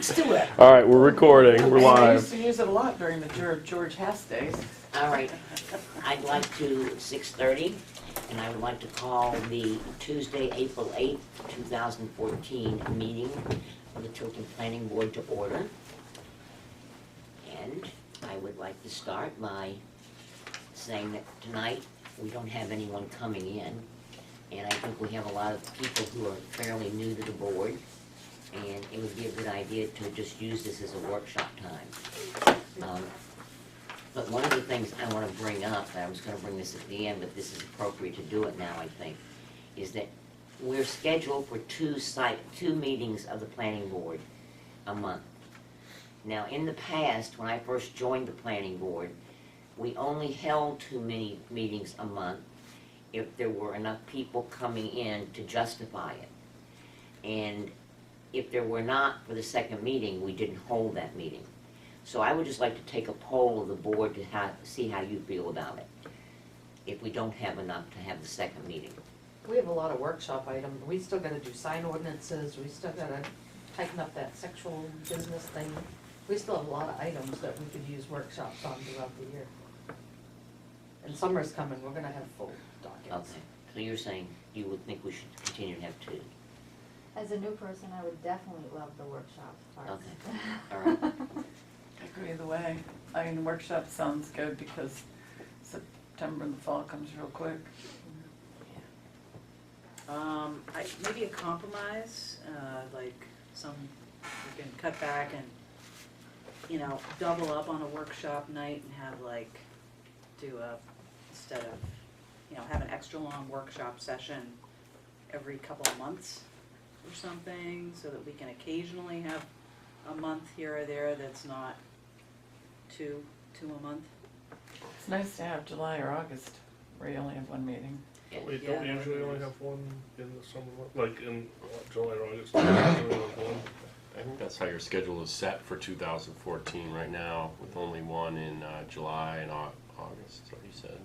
Let's do it. All right, we're recording. We're I live. used to use it a lot during the George Hess days. All right, I'd like to, 6:30, and I would like to call the Tuesday, April 8th, 2014 meeting of the Tilton Planning Board to order. And I would like to start by saying that tonight we don't have anyone coming in, and I think we have a lot of people who are fairly new to the board, and it would be a good idea to just use this as a workshop time. But one of the things I want to bring up, I was going to bring this at the end, but this is appropriate to do it now, I think, is that we're scheduled for two meetings of the planning board a month. Now, in the past, when I first joined the planning board, we only held two meetings a month if there were enough people coming in to justify it. And if there were not for the second meeting, we didn't hold that meeting. So I would just like to take a poll of the board to see how you feel about it, if we don't have enough to have the second meeting. We have a lot of workshop items. We still gotta do sign ordinances, we still gotta tighten up that sexual business thing. We still have a lot of items that we could use workshops on throughout the year. And summer's coming, we're gonna have full dockets. Okay, so you're saying you would think we should continue to have two? As a new person, I would definitely love the workshop part. Okay, all right. I agree either way. I mean, the workshop sounds good because September and the fall comes real quick. Maybe a compromise, like we can cut back and, double up on a workshop night and have instead of, have an extra long workshop session every couple of months or something, so that we can occasionally have a month here or there that's not two a month. It's nice to have July or August where you only have one meeting. Wait, Yeah, don't we that usually would be only nice. have one in the summer, like in July or August? Don't we usually have one? I think that's how your schedule is set for 2014 right now, with only one in July and August, is what you said.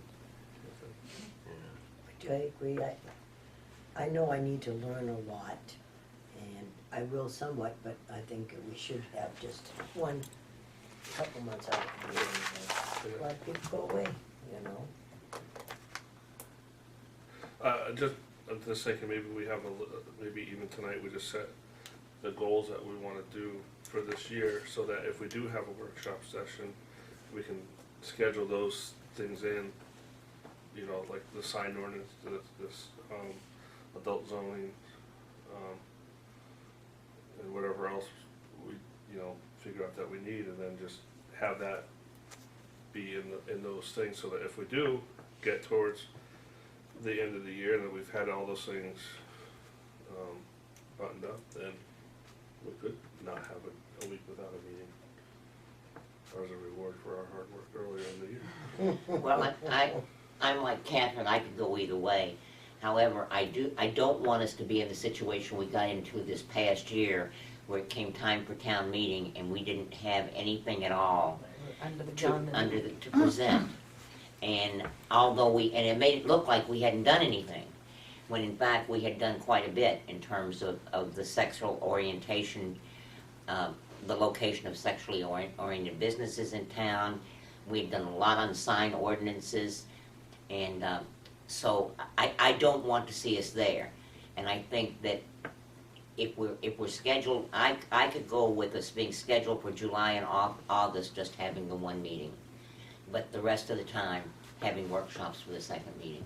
Yeah. I agree. I know I need to learn a lot, and I will somewhat, but I think we should have just one couple months out of the year. And let people go away, you know? I'm just thinking maybe we have maybe even tonight we just set the goals that we wanna do for this year, so that if we do have a workshop session, we can schedule those things in, like the sign ordinance, this adult zoning, and whatever else we, figure out that we need, and then just have that be in those things, so that if we do get towards the end of the year, that we've had all those things buttoned up, then we could not have a week without a meeting, or as a reward for our hard work earlier in the year. Well, I'm like Catherine, I could go either way. However, I don't want us to be in the situation we got into this past year, where it came time for town meeting and we didn't have anything at all Under the gun and to present. And although and it made it look like we hadn't done anything, when in fact we had done quite a bit in terms of the sexual orientation, the location of sexually oriented businesses in town. We had done a lot on sign ordinances, and so I don't want to see us there. And I think that if we're scheduled, I could go with us being scheduled for July and August, just having the one meeting, but the rest of the time having workshops for the second meeting.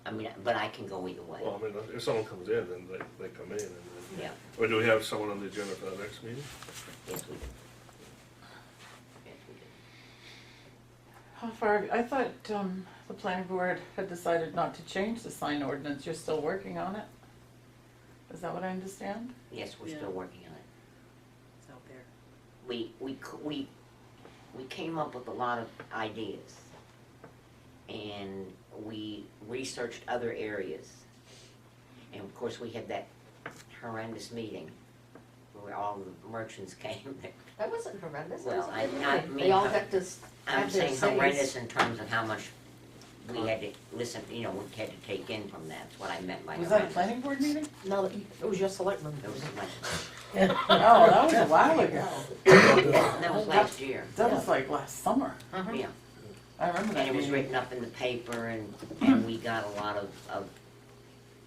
I mean, but I can go either way. Well, I mean, if someone comes in, then they come in, and then, Yeah, or do we have someone on the agenda for the next meeting? yes we do. Yes we do. How far, I thought the planning board had decided not to change the sign ordinance. You're still working on it? Is that what I understand? Yes, we're Yeah. still working on it. It's out there. We came up with a lot of ideas, and we researched other areas, and of course we had that horrendous meeting where all the merchants came. that wasn't horrendous. Well, I mean, They all got to I'm have their saying says. horrendous in terms of how much we had to listen, we had to take in from that. That's what I meant by Was that a horrendous. planning board meeting? No, it was your selectman. It was like, Oh, that was a while ago. That was last year. That was like last summer. Yeah. I remember that And it was meeting. written up in the paper and we got a lot of,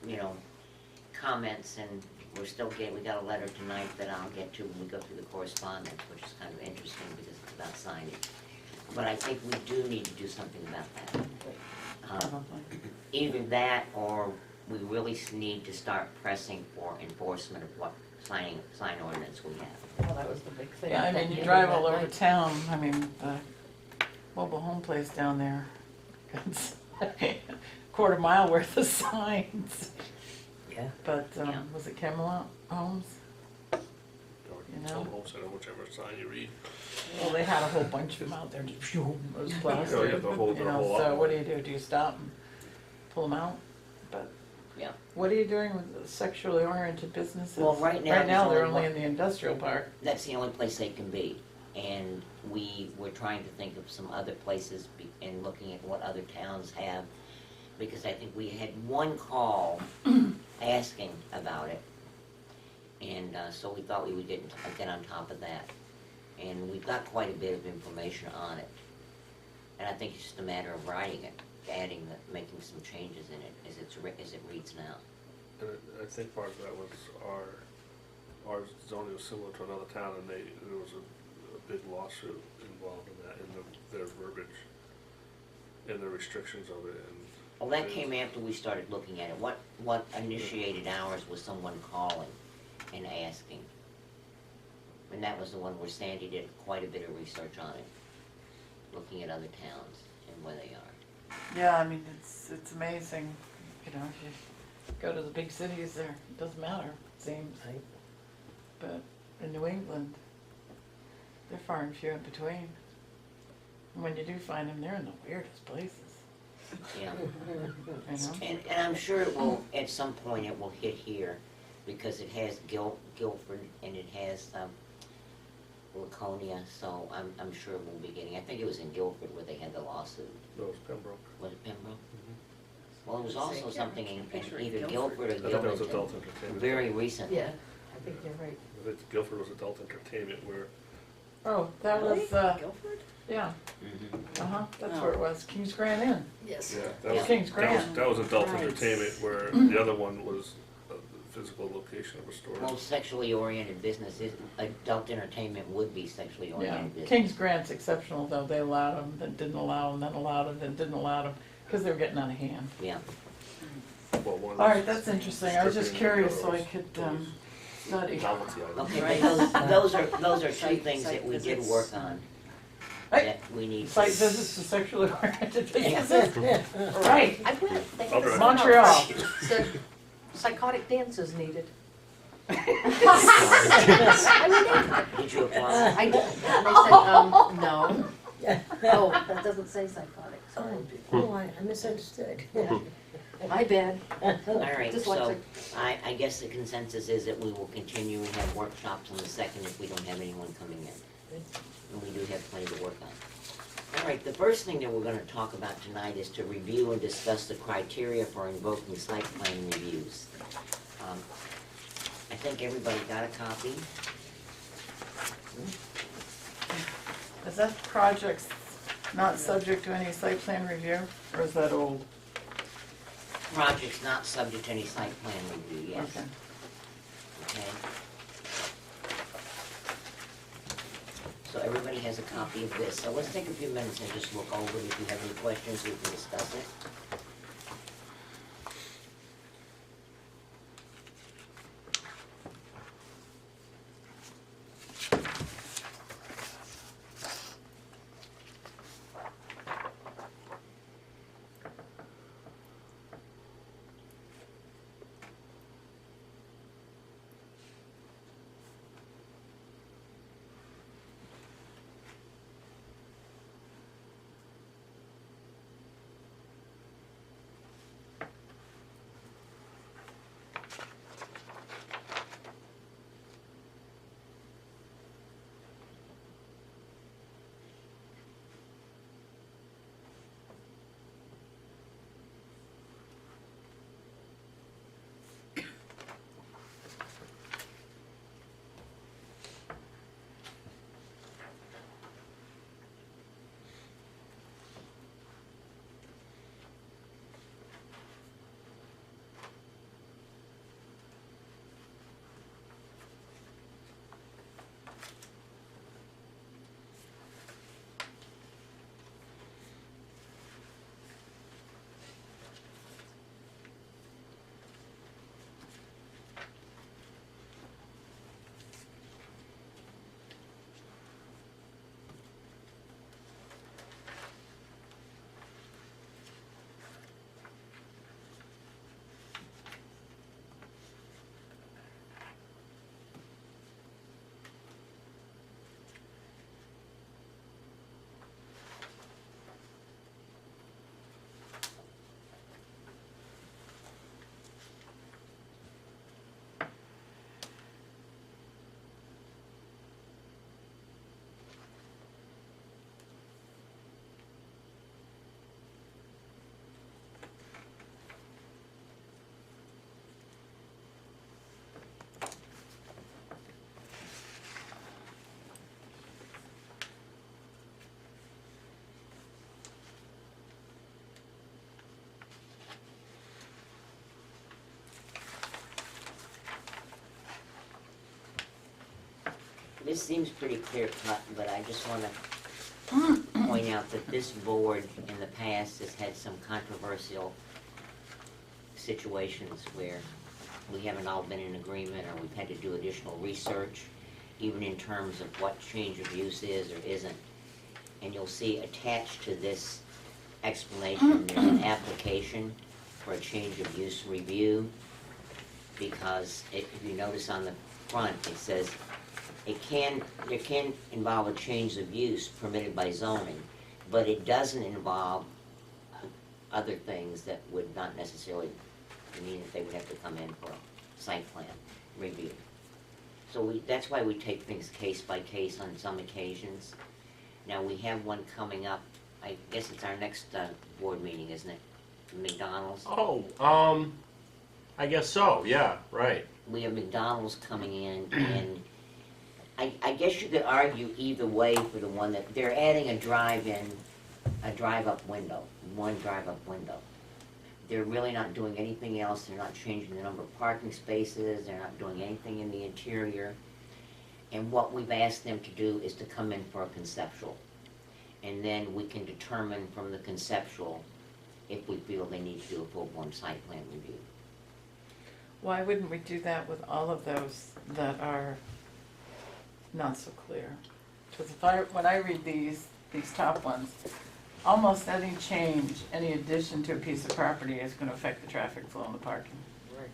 you know, comments and we got a letter tonight that I'll get to when we go through the correspondence, which is kind of interesting because it's about signage. But I think we do need to do something about that. Probably. Either that or we really need to start pressing for enforcement of what sign ordinance we have. Well, that was the big thing. Yeah, I that mean, you day drive that all over night. town, I mean, the mobile home place down there, it's quarter mile worth of signs. Yeah. But, Yeah. was it Camelot Homes? You know? Home center, whichever sign you read. Well, they had a whole bunch of them out there, just phew, it was plastic. Oh, yeah, the whole- You the know, whole so lot. what do? Do you stop and pull them out? But, Yeah. what are you doing with the sexually oriented businesses? Well, right now Right now, there's they're only only in the industrial park. That's the only place they can be. And we were trying to think of some other places and looking at what other towns have. Because I think we had one call asking about it. And so we thought we would get on top of that. And we've got quite a bit of information on it. And I think it's just a matter of writing it, making some changes in it as it reads now. And I think part of that was our zoning was similar to another town, and there was a big lawsuit involved in that, in their verbiage, and the restrictions of it, and. Well, that came after we started looking at it. What initiated ours was someone calling and asking. And that was the one where Sandy did quite a bit of research on it, looking at other towns and where they are. Yeah, I mean, it's amazing, you know, if you go to the big cities there, it doesn't matter, it seems. Right. But in New England, they're far and few in between. And when you do find them, they're in the weirdest places, Yeah. you know? And I'm sure it will, at some point it will hit here, because it has Guilford and it has Laconia, so I'm sure we'll be getting, I think it was in Guilford where they had the lawsuit. No, it was Pembroke. Was it Pembroke? Mm-hmm. Well, it was also something in Picture either Guilford. Guilford or I think that was Gilmanton, adult entertainment. very recently. Yeah, I think you're right. I think Guilford was adult entertainment where, Oh, that Really? was, Guilford? yeah, Mhm. uh-huh, that's Oh. where it was, King's Grand Inn. Yes. yeah, Yeah. that King's was, Grand. that was adult Right. entertainment, where the other one was the physical location of a store. Most sexually oriented businesses, adult entertainment would be sexually Yeah, oriented business. King's Grand's exceptional though, they allowed them, then didn't allow them, then allowed them, then didn't allow them, because they were getting out of hand. Yeah, Well, one All was right, that's interesting, I was just stripping curious so I those- could, those study. novelty items. okay, Right. but those are two Site- things site that we did visits. work on, Hey, that we need to. site visits to sexually oriented businesses, right, I went, they I'll had a drive. sign Montreal. outside, said psychotic dances needed. I went in. Did you apply? I did, and they said, no. Oh, that doesn't say psychotic, sorry. Oh, I misunderstood. Yeah. My bad. All right, so Dyslexic. I guess the consensus is that we will continue and have workshops on the second if we don't have anyone coming in. And we do have plenty to work on. All right, the first thing that we're gonna talk about tonight is to review and discuss the criteria for invoking site plan reviews. I think everybody got a copy. Is that project not subject to any site plan review, or is that old? Project's not subject to any site plan review, yes. Okay. Okay. So everybody has a copy of this, so let's take a few minutes and just look over it. If you have any questions, we can discuss it. this seems pretty clear cut, but I just wanna point out that this board in the past has had some controversial situations where we haven't all been in agreement, or we've had to do additional research, even in terms of what change of use is or isn't. And you'll see attached to this explanation, there's an application for a change of use review, because if you notice on the front, it says it can involve a change of use permitted by zoning, but it doesn't involve other things that would not necessarily mean that they would have to come in for a site plan review. So that's why we take things case by case on some occasions. Now, we have one coming up, I guess it's our next board meeting, isn't it? McDonald's. Oh, I guess so, yeah, right. We have McDonald's coming in, and I guess you could argue either way for the one that, they're adding a drive-up window, one drive-up window. They're really not doing anything else, they're not changing the number of parking spaces, they're not doing anything in the interior. And what we've asked them to do is to come in for a conceptual. And then we can determine from the conceptual if we feel they need to do a full-blown site plan review. Why wouldn't we do that with all of those that are not so clear? Because when I read these top ones, almost any change, any addition to a piece of property is going to affect the traffic flow and the parking. Right.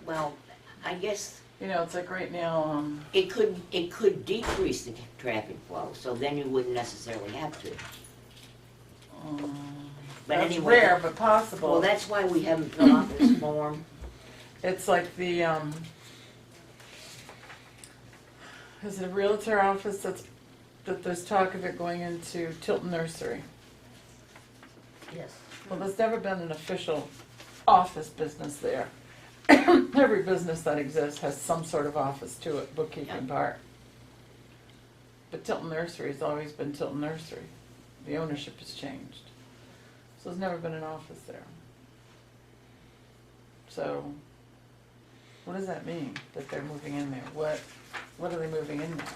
Well, I guess You know, it's like right now, it could decrease the traffic flow, so then you wouldn't necessarily have to. But that's anyway, rare but possible. Well, that's why we haven't filled out this form. It's like the, is it a realtor office that there's talk of it going into Tilton Nursery? Yes. Well, there's never been an official office business there. Every business that exists has some sort of office to it, bookkeeping part. But Tilton Nursery has always been Tilton Nursery. The ownership has changed. So there's never been an office there. So, what does that mean, that they're moving in there? What are they moving in there?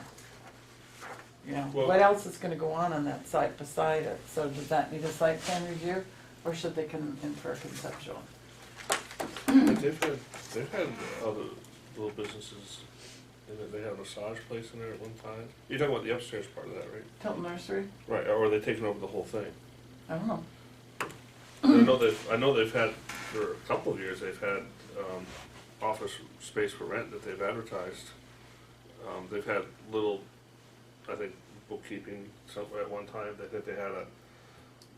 You know, Well- what else is gonna go on that site beside it? So does that need a site plan review, or should they come in for a conceptual? But they've had other little businesses, and they had a massage place in there at one time. You're talking about the upstairs part of that, right? Tilton Nursery? Right, or are they taking over the whole thing? I don't know. I know they've had, for a couple of years, they've had, office space for rent that they've advertised. They've had little, I think, bookkeeping somewhere at one time. I think they had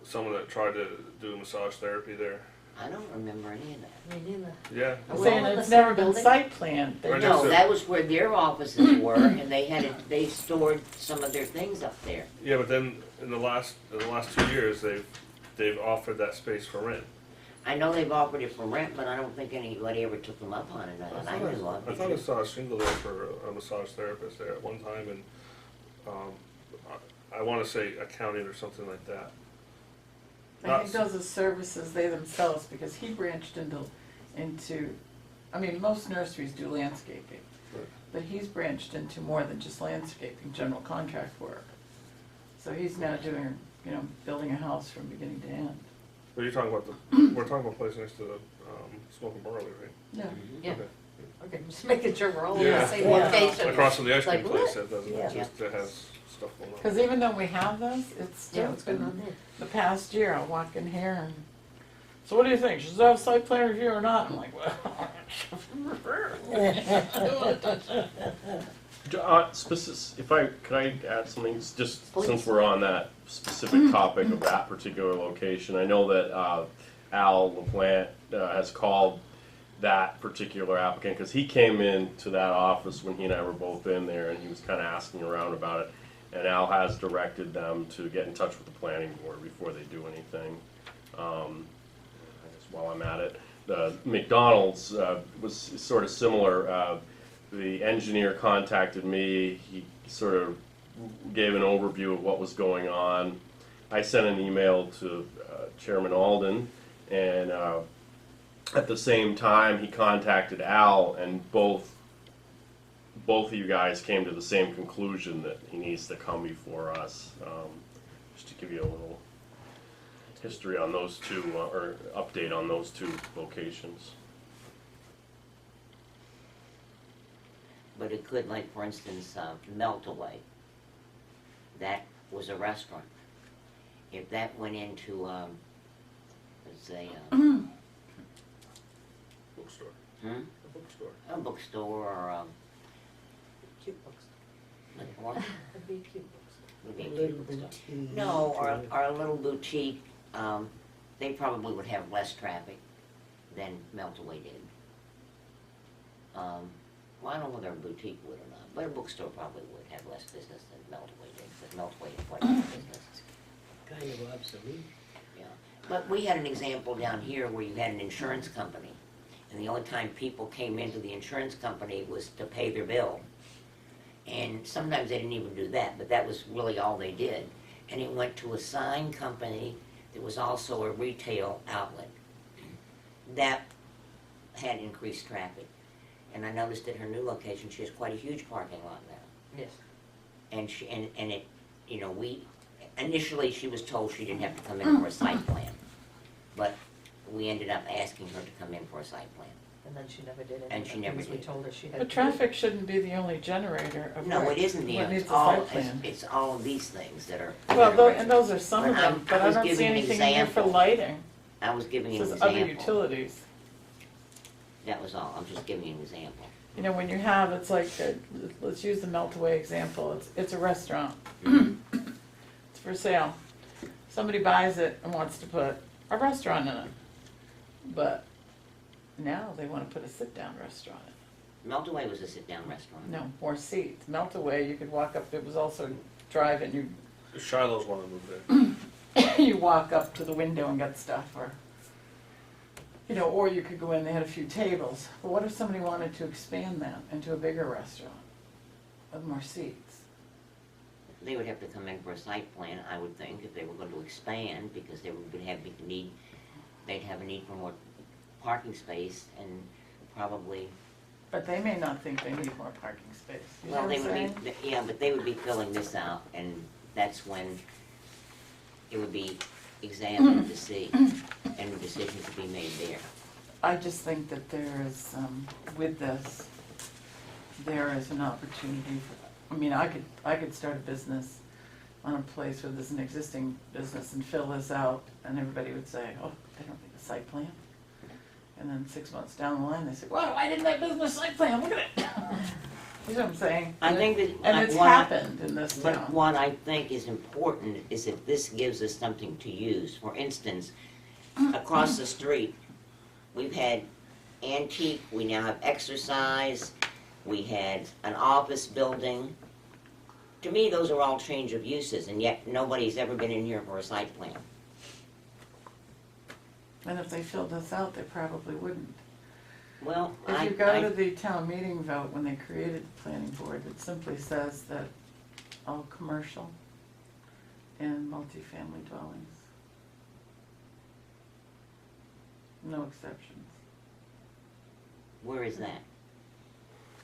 someone that tried to do massage therapy there. I don't remember any of that. Me neither. Yeah. I'm we saying all in it's the never same been building? site planned. Right. No, that was where their offices were, and they stored some of their things up there. Yeah, but then in the last 2 years, they've offered that space for rent. I know they've offered it for rent, but I don't think anybody ever took them up on it that I knew of. I thought I saw a shingle there for a massage therapist there at one time, and I want to say accounting or something like that. I think those are services they themselves, because he branched into, I mean, most nurseries do landscaping. Right. But he's branched into more than just landscaping, general contract work. So he's now doing, building a house from beginning to end. But you're talking about we're talking about a place next to the Smoke and Barley, right? Yeah. Yeah. Okay. Okay, just making sure we're all in Yeah. the same Yeah. location. Across from the ice cream Like, place what? that doesn't Yeah. exist, that has stuff going on. Because even though we have this, it's Yeah, still what's going on been, there? the past year, I'll walk in here and, so what do you think? Should I have site plan review or not? I'm like, well. Could I add something, just Please. since we're on that specific topic of that particular location? I know that Al LaPlante has called that particular applicant, because he came into that office when he and I were both in there, and he was kind of asking around about it. And Al has directed them to get in touch with the planning board before they do anything. I guess while I'm at it, the McDonald's was sort of similar. The engineer contacted me. He sort of gave an overview of what was going on. I sent an email to Chairman Alden, and at the same time he contacted Al, and both both of you guys came to the same conclusion that he needs to come before us. Just to give you a little history on those two, or update on those two locations. But it could, like, for instance, Melt Away. That was a restaurant. If that went into, let's say, Bookstore. hmm? A bookstore. A bookstore or Cute books. like what? It'd be cute books. Would be a Little cute bookstore. boutique. No, or a little boutique, they probably would have less traffic than Meltaway did. Well, I don't know whether a boutique would or not, but a bookstore probably would have less business than Meltaway did, because Meltaway had quite a bit of business. Kind of obsolete. Yeah, but we had an example down here where you had an insurance company, and the only time people came into the insurance company was to pay their bill. And sometimes they didn't even do that, but that was really all they did. And it went to a sign company that was also a retail outlet. That had increased traffic. And I noticed at her new location, she has quite a huge parking lot now. Yes. And she, and it, you know, initially she was told she didn't have to come in for a site plan. But we ended up asking her to come in for a site plan. And then she never did it. And she never We did. told her she had. But to. traffic shouldn't be the only generator of No, work. it isn't the What end. needs It's a all, site plan. it's all of these things that are. Well, and those are some of But them, but I I was don't see giving an anything in here for example. lighting. I was giving It you an says example. other utilities. That was all, I'm just giving you an example. You know, when you have, it's like, let's use the Meltaway example, it's a restaurant. It's for sale. Somebody buys it and wants to put a restaurant in it. But now they wanna put a sit-down restaurant in it. Meltaway was a sit-down restaurant. No, more seats. Meltaway, you could walk up, it was also drive-in, Shiloh's wanna move there. you walk up to the window and get stuff, or, you know, or you could go in, they had a few tables. But what if somebody wanted to expand that into a bigger restaurant with more seats? They would have to come in for a site plan, I would think, if they were going to expand, because they would have a need, they'd have a need for more parking space, and probably, But they may not think they need more parking space. You know well, what they I'm would saying? be, yeah, but they would be filling this out, and that's when it would be examined to see, and a decision to be made there. I just think that there is, with this, there is an opportunity for, I mean, I could start a business on a place where there's an existing business and fill this out, and everybody would say, oh, they don't need a site plan. And then 6 months down the line, they say, wow, why didn't that business site plan? Look at it. You know what I'm saying? I think that. And it's what- happened in this But town. what I think is important is if this gives us something to use. For instance, across the street, we've had antique, we now have exercise, we had an office building. To me, those are all change of uses, and yet nobody's ever been in here for a site plan. And if they filled this out, they probably wouldn't. Well, If you go to the town meeting vote, when they created the planning board, it simply says that all commercial and multifamily dwellings. No exceptions. where is that?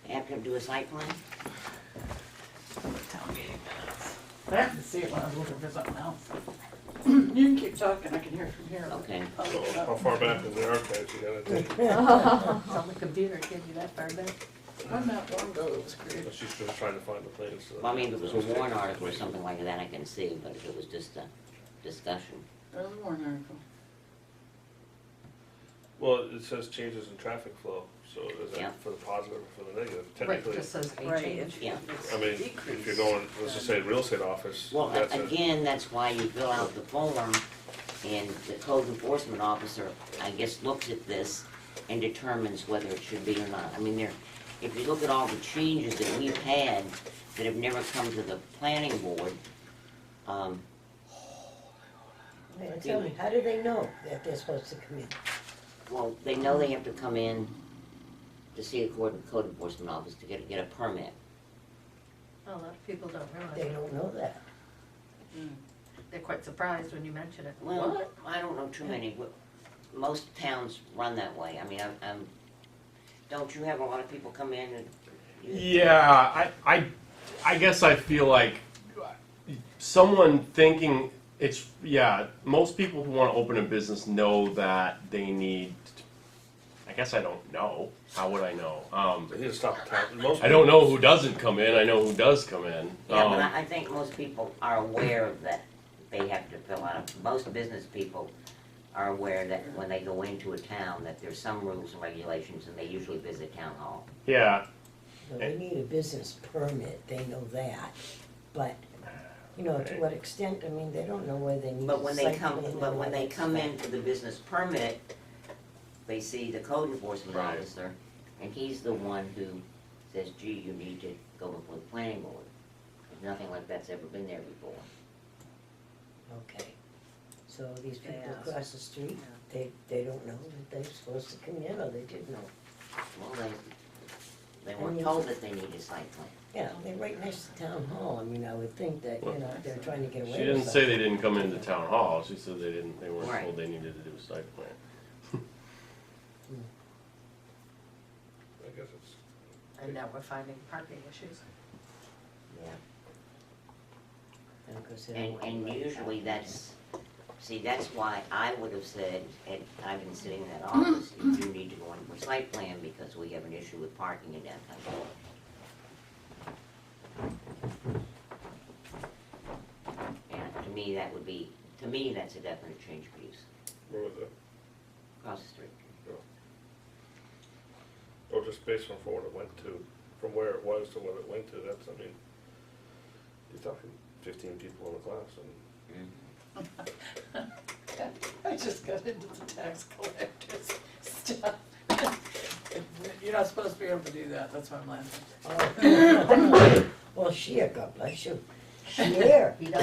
They have to do a site plan? From the town meeting minutes. I have to see it when I was looking for something else. You can keep talking, I can hear it from here. Okay. I'll So look it how up. far back in the archives you gotta take? It's on the computer, it gives you that far back. When that long ago it was created. She's still trying to find the plans. Well, I mean, if it was a warrant article or something like that, I can see, but if it was just a discussion. There's a warrant article. Well, it says changes in traffic flow, so is Yeah. that for the positive or for the negative? Right, Technically, just says a Right, change. if Yeah. it's I mean, if decreased, you're going, let's just say then- real estate office, Well, that's a, again, that's why you fill out the form, and the code enforcement officer, I guess, looks at this and determines whether it should be or not. I mean, if you look at all the changes that we've had that have never come to the planning board, Man, tell me, how do they know that they're supposed to come in? well, they know they have to come in to see a code enforcement office to get a permit. A lot of people don't realize They it. don't know that. They're quite surprised when you mention it. Well, What? I don't know too many, but most towns run that way. I mean, don't you have a lot of people come in and Yeah, I guess I feel like someone thinking it's, yeah, most people who want to open a business know that they need, I guess I don't know. How would I know? They need to stop the town. Most I don't know who doesn't come in, I know who does come in. Yeah, but I think most people are aware that they have to fill out, most business people are aware that when they go into a town, that there's some rules and regulations, and they usually visit town hall. Yeah, Well, they need a business permit, they know that, but, you know, to Right. what extent, I mean, they don't know whether they need a But when they site come, plan and but all when they that come stuff. in for the business permit, they see the code enforcement Right. officer, and he's the one who says, gee, you need to go before the planning board. Nothing like that's ever been there before. Okay, so these They people ask. across the street, they don't know that they're supposed to come in, or they did know? Well, they weren't told that they need a site plan. Yeah, they're right next to town hall, I mean, I would think that, you know, they're trying to get away she with didn't something. say they didn't come into town hall, she said they weren't Right. told they needed to do a site plan. I guess it's, And now we're finding parking issues. Yeah. And of course, they don't And, want and to write usually that. that's why I would have said, and I've been sitting in that office, you do need to go in for a site plan because we have an issue with parking in downtown Florida. And to me, that would be, to me, that's a definite change of use, where was it? across the street. Or just based on from what it went to, from where it was to what it went to, that's, I mean, you're talking 15 people in a class and I just got into the tax collector's stuff. You're not supposed to be able to do that, that's why I'm laughing. Oh. Well, share, God bless you. Share. He does.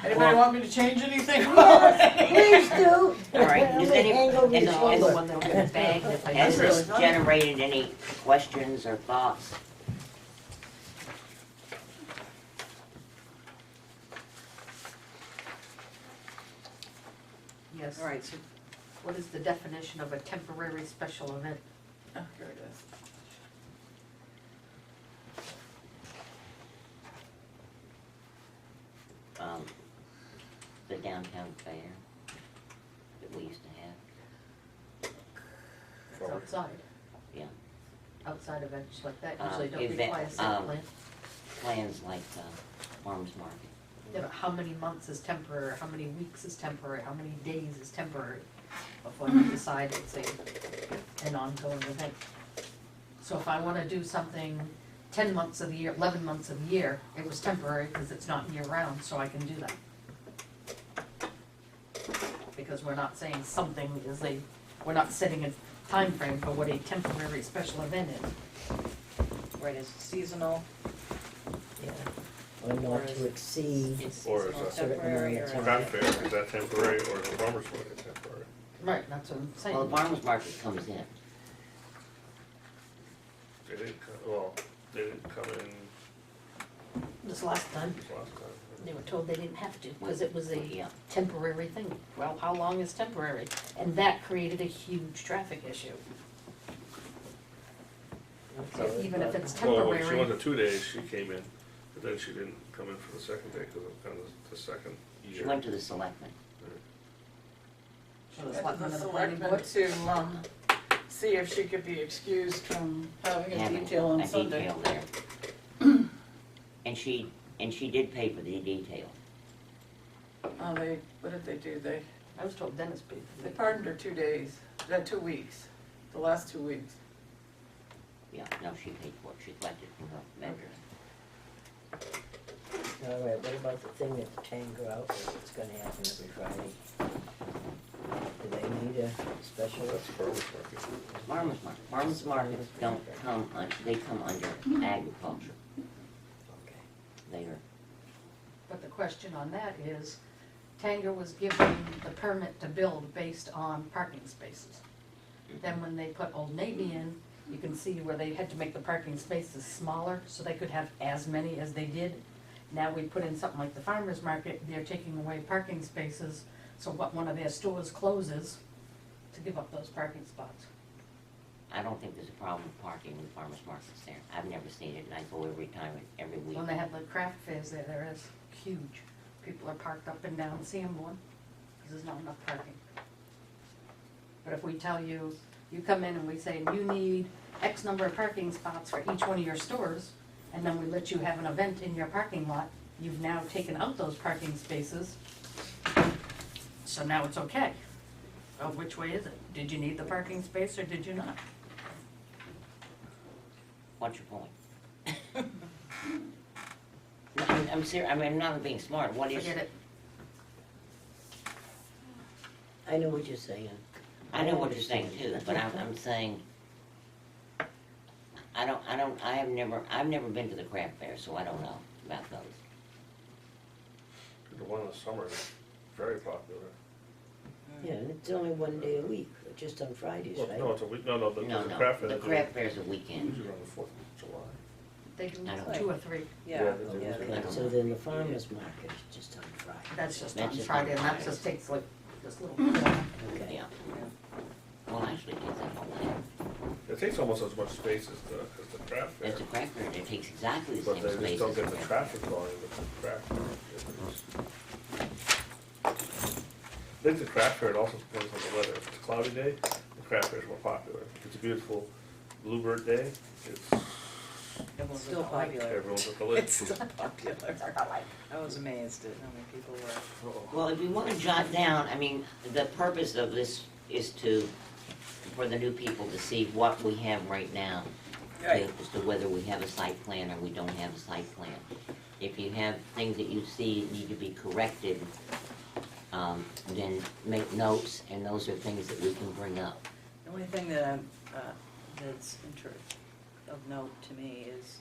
Anybody want me to change anything? Yes, please do. All right, does any- Hang over and- your No, I'm the shoulder. one that'll get bagged if I Has do this it. generated any questions or thoughts? Yes. All right, so What is the definition of a temporary special event? Oh, here it is. The downtown fair that we used to have. It's From- outside. Yeah. Outside events like that usually don't event, require site plan. Plans like farmers market. Yeah, but how many months is temporary, how many weeks is temporary, how many days is temporary before you decide it's an ongoing event? So if I wanna do something 10 months of the year, 11 months of the year, it was temporary because it's not year round, so I can do that. Because we're not saying something is we're not setting a time frame for what a temporary special event is. right, it's seasonal, Yeah. Or not to exceed. it's Or is seasonal, that- temporary, or. Certain craft fair, is that temporary or is the farmer's market temporary? Right, that's what I'm saying. Well, the farmers market comes in. They didn't, they didn't come in This last time, this last time. they were told they didn't have to, because it was a Yeah. temporary thing. Well, how long is temporary? And that created a huge traffic issue. So even if it's Well, when she went temporary, to 2 days, she came in, but then she didn't come in for the second day because it was kind of the second She year. went to the selectmen. so the Went selectmen to of the the planning selectmen board, to, see if she could be excused from having a Having detail on a Sunday. detail there. And she did pay for the detail. What did they do? I was told Dennis paid for They it. pardoned her 2 days, 2 weeks, the last 2 weeks. Yeah, no, she paid for it. She collected from her vendors. All right, what about the thing at the Tanger Outlet that's gonna happen every Friday? Do they need a special? That's farmer's market. Farmers markets don't come, they come under agriculture. Okay. They are, But the question on that is, Tanger was given the permit to build based on parking spaces. Then when they put Old Navy in, you can see where they had to make the parking spaces smaller, so they could have as many as they did. Now we put in something like the farmer's market, they're taking away parking spaces, so what one of their stores closes to give up those parking spots. I don't think there's a problem with parking in the farmer's markets there. I've never seen it, and I go every time, every week. When they have the craft fairs there, there is huge. People are parked up and down Sanborn, because there's not enough parking. But if we tell you, you come in and we say, you need X number of parking spots for each one of your stores, and then we let you have an event in your parking lot, you've now taken out those parking spaces, so now it's okay. Oh, which way is it? Did you need the parking space or did you not? What's your point? No, I'm serious, I mean, I'm not being smart, what is? Forget it. I know what you're saying. I know what you're saying too, but I'm saying, I've never been to the craft fair, so I don't know about those. The one in the summer is very popular. Yeah, and it's only one day a week, just on Fridays, Well, right? no, it's a week, no, the No, craft fair. the they do craft fair's a weekend. Usually around the 4th of July. They do I don't 2 or 3. Yeah, Yeah, yeah. they do. Okay, so then the farmer's market is just on Friday. That's just That's on just Friday, on and that Friday. just takes like this little corner. Okay. Yeah. Well, actually, it takes that whole thing. It takes almost as much space as the craft fair. It's a craft fair, it takes exactly the But same they space just don't as get the the craft traffic volume that the craft fair gets. I think the craft fair, it also depends on the weather. If it's a cloudy day, the craft fair is more popular. If it's a beautiful bluebird day, it's, It's still popular. everyone's at the lake. It's still popular. I was amazed at how many people were. Uh-oh. Well, if you want to jot down, I mean, the purpose of this is for the new people to see what we have right now. Right. As to whether we have a site plan or we don't have a site plan. If you have things that you see need to be corrected, then make notes, and those are things that we can bring up. The only thing that that's of note to me is,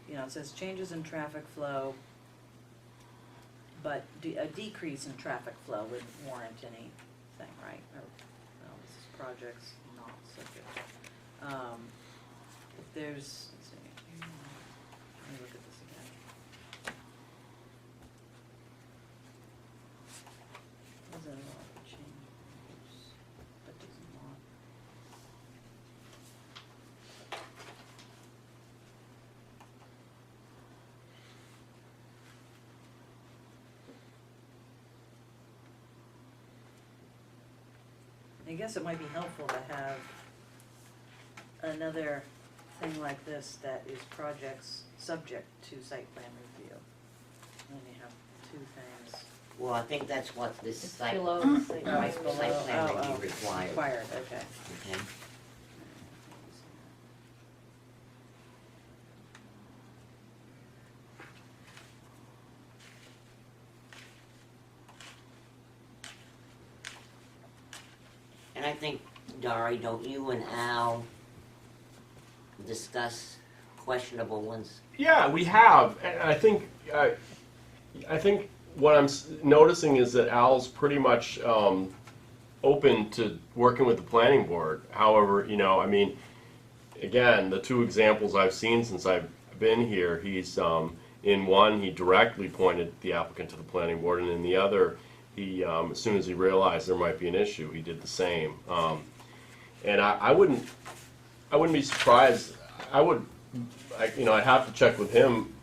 it says changes in traffic flow, but a decrease in traffic flow would warrant anything, right? Or, well, this is projects not subject. If there's, let's see, let me look at this again. Does that allow change? That does not. I guess it might be helpful to have another thing like this that is projects subject to site plan review. And you have 2 things. Well, I think that's what this It's site, below the site. right, It's below- site plan oh, review required, Required, okay. okay? And I think, Dari, don't you and Al discuss questionable ones? Yeah, we have, and I think what I'm noticing is that Al's pretty much open to working with the planning board. However, I mean, again, the 2 examples I've seen since I've been here, he's in one he directly pointed the applicant to the planning board, and in the other, he as soon as he realized there might be an issue, he did the same. And I wouldn't be surprised. I'd have to check with him,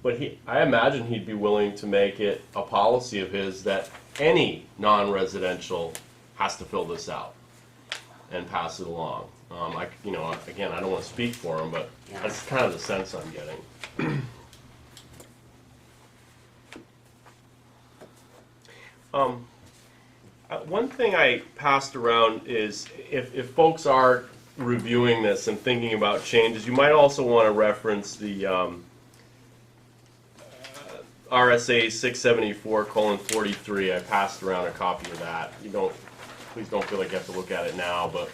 but I imagine he'd be willing to make it a policy of his that any non-residential has to fill this out and pass it along. Again, I don't want to speak for him, but Yeah. that's kind of the sense I'm getting. One thing I passed around is if folks are reviewing this and thinking about changes, you might also want to reference the RSA 674:43. I passed around a copy of that. Please don't feel like you have to look at it now, but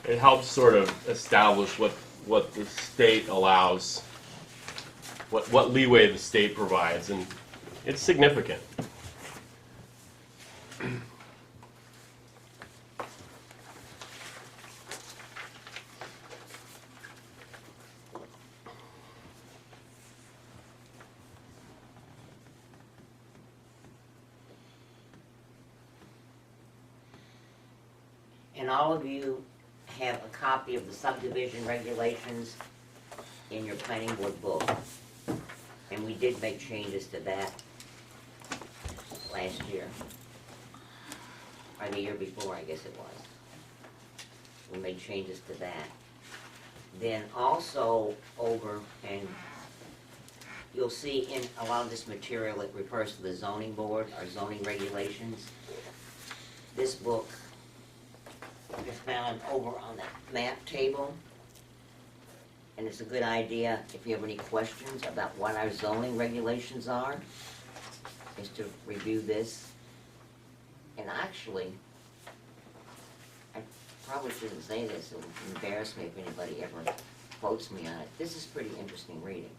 it helps sort of establish what the state allows, what leeway the state provides, and it's significant. And all of you have a copy of the subdivision regulations in your planning board book. And we did make changes to that last year. Or the year before, I guess it was. We made changes to that. Then also over, and you'll see in a lot of this material, it refers to the zoning board, or zoning regulations. This book is found over on that map table. And it's a good idea, if you have any questions about what our zoning regulations are, is to review this. And actually, I probably shouldn't say this, it would embarrass me if anybody ever quotes me on it. This is pretty interesting reading.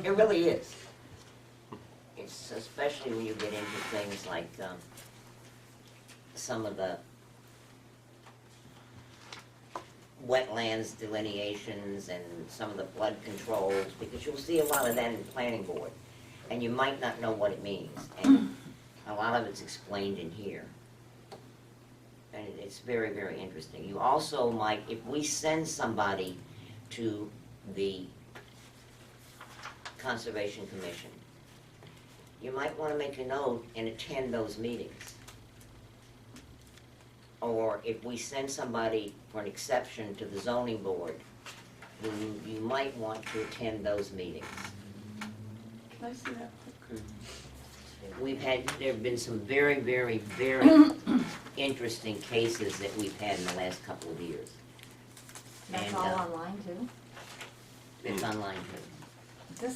It really is. It's especially when you get into things like some of the wetlands delineations and some of the flood controls, because you'll see a lot of that in planning board, and you might not know what it means, and a lot of it's explained in here. And it's very, very interesting. You also might, if we send somebody to the Conservation Commission, you might want to make a note and attend those meetings. Or if we send somebody for an exception to the zoning board, then you might want to attend those meetings. Can I see that? There have been some very, very, very interesting cases that we've had in the last couple of years. That's And, all online too? It's online too.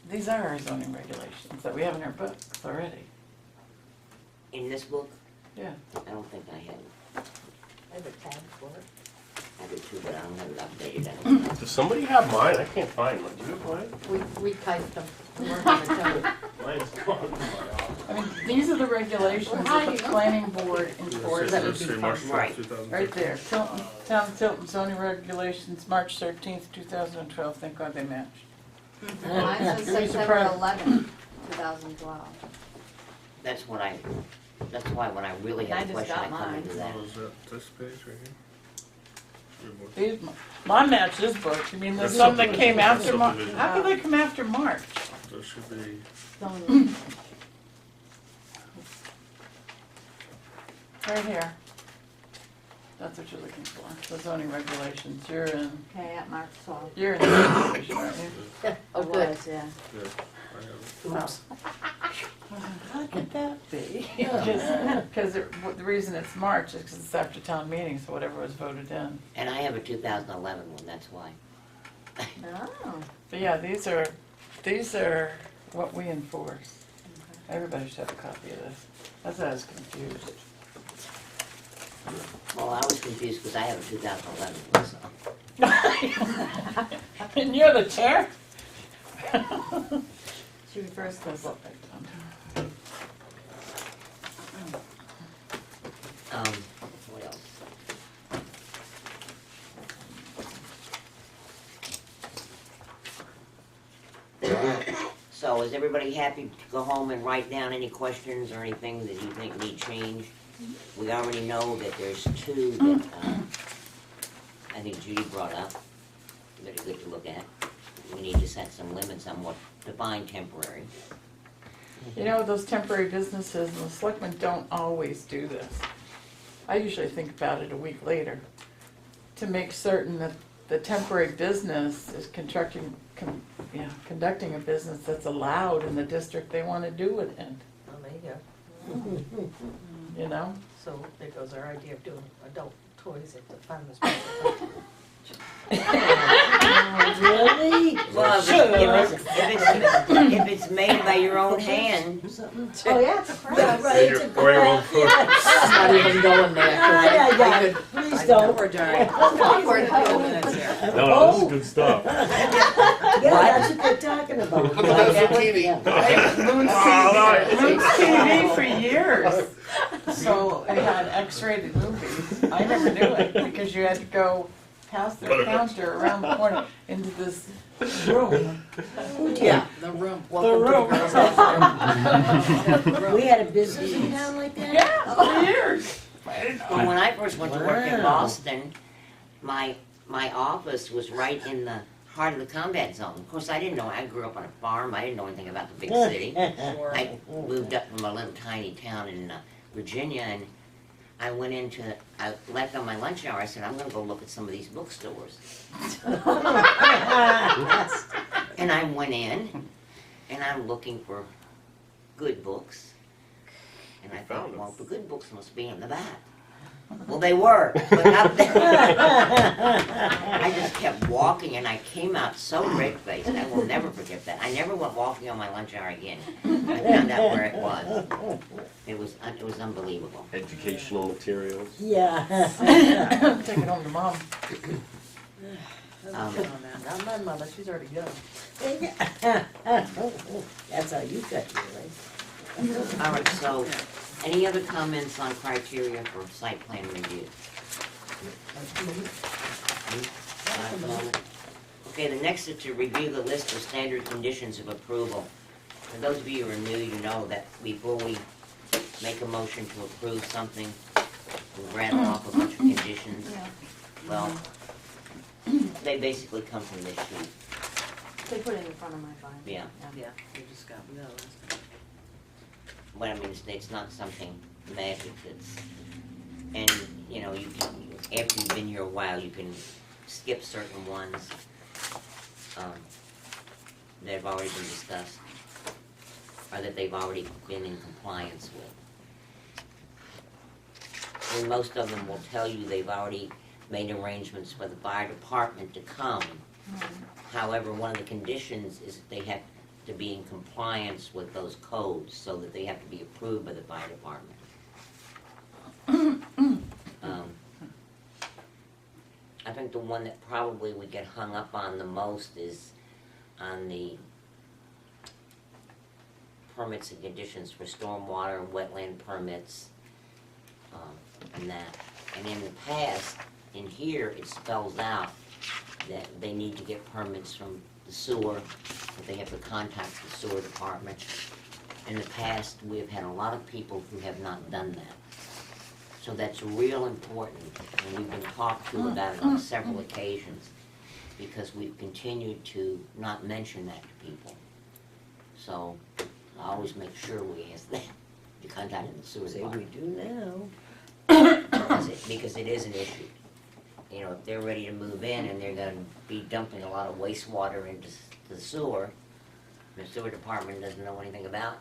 These are our zoning regulations that we have in our books already. In this book, Yeah. I don't think I have it. I have a tab for it. I did too, but I don't have it updated. I don't know. Does somebody have mine? I can't find mine. Do you have mine? We typed them. We're gonna tell you. Mine's gone from my office. I mean, these are the regulations that the planning board enforces. That would Let's be say March fun. 12th, Right. 2015. Right there, Tilton, Town of Tilton zoning regulations, March 13th, 2012, thank God they matched. Mine says You'd be September surprised. 11th, 2012. That's why when I really I have a just question, I got come and do that. Oh, is that this page right here? Your book. These, mine match this book, you mean there's That's some that came subdivision. after March? Subdivision. How could they come after March? So it should be, Zoning. Right here. That's what you're looking for, the zoning regulations, you're in Okay, at March 12th. the subdivision, aren't you? Oh, It good. was, yeah. yeah, I have it. Oops. How could that be? Because the reason it's March is because it's after town meeting, so whatever was voted in. And I have a 2011 one, that's why. Oh. But yeah, these are what we enforce. Everybody should have a copy of this. That's why I was confused. Well, I was confused because I have a 2011 one, so. And you're the chair? She refers to this. What else? So is everybody happy to go home and write down any questions or anything that you think need changed? We already know that there's two that, I think Judy brought up, that are good to look at. We need to set some limits on what define temporary. You know, those temporary businesses, and the selectmen don't always do this. I usually think about it a week later to make certain that the temporary business is conducting a business that's allowed in the district they want to do it in, Oh, there you go. you know? So there goes our idea of doing adult toys at the farmer's market. Really? Well, if it's made by your own hand, Oh, yeah, it's a craft. Right, it's a Or your own craft, food. Not even going there. 'cause Yeah, I yeah, could- please I don't. We're done. Awkward. A couple minutes here. No, this is good stuff. Yeah, that's what they're talking about. Look at that zucchini. Moon's Oh, Moon's TV for years. So it had X-rated movies. I never knew it because you had to go past the counter around the corner into this room. Yeah, The room. The room. we had a business in town like that? Yeah, for years. I didn't know. Well, when I first went to work in Wow. Boston, my office was right in the heart of the combat zone. Of course, I didn't know, I grew up on a farm, I didn't know anything about the big city. Or, I moved up from a little tiny town in Virginia, and I left on my lunch hour, I said, I'm gonna go look at some of these bookstores. And I went in, and I'm looking for good books. And I thought, Found 'em. well, the good books must be in the back. Well, they were, but not there. I just kept walking, and I came out so red-faced. I will never forget that. I never went walking on my lunch hour again. I found out where it was. It was unbelievable. Educational materials. Yeah. Take it home to mom. on that. Not my mother, she's already gone. That's how you got here, right? All right, so, any other comments on criteria for site plan review? Not at the moment. Okay, the next is to review the list of standard conditions of approval. For those of you who are new, you know that before we make a motion to approve something, we rattle off a bunch of conditions. Yeah. Well, they basically come from this sheet, They put it in front of my phone. yeah. Yeah, we just got those. But I mean, it's not something magic that's, and, you know, you can, after you've been here a while, you can skip certain ones, that have already been discussed, or that they've already been in compliance with. And most of them will tell you they've already made arrangements for the fire department to come. However, one of the conditions is that they have to be in compliance with those codes, so that they have to be approved by the fire department. I think the one that probably we get hung up on the most is on the permits and conditions for stormwater and wetland permits, and that. And in the past, in here, it spells out that they need to get permits from the sewer, that they have to contact the sewer department. In the past, we have had a lot of people who have not done that. So that's real important, and we've been talked to about it on several occasions, because we've continued to not mention that to people. So I always make sure we ask them to contact the sewer Say we department, do now. because it is an issue. You know, if they're ready to move in and they're gonna be dumping a lot of wastewater into the sewer, the sewer department doesn't know anything about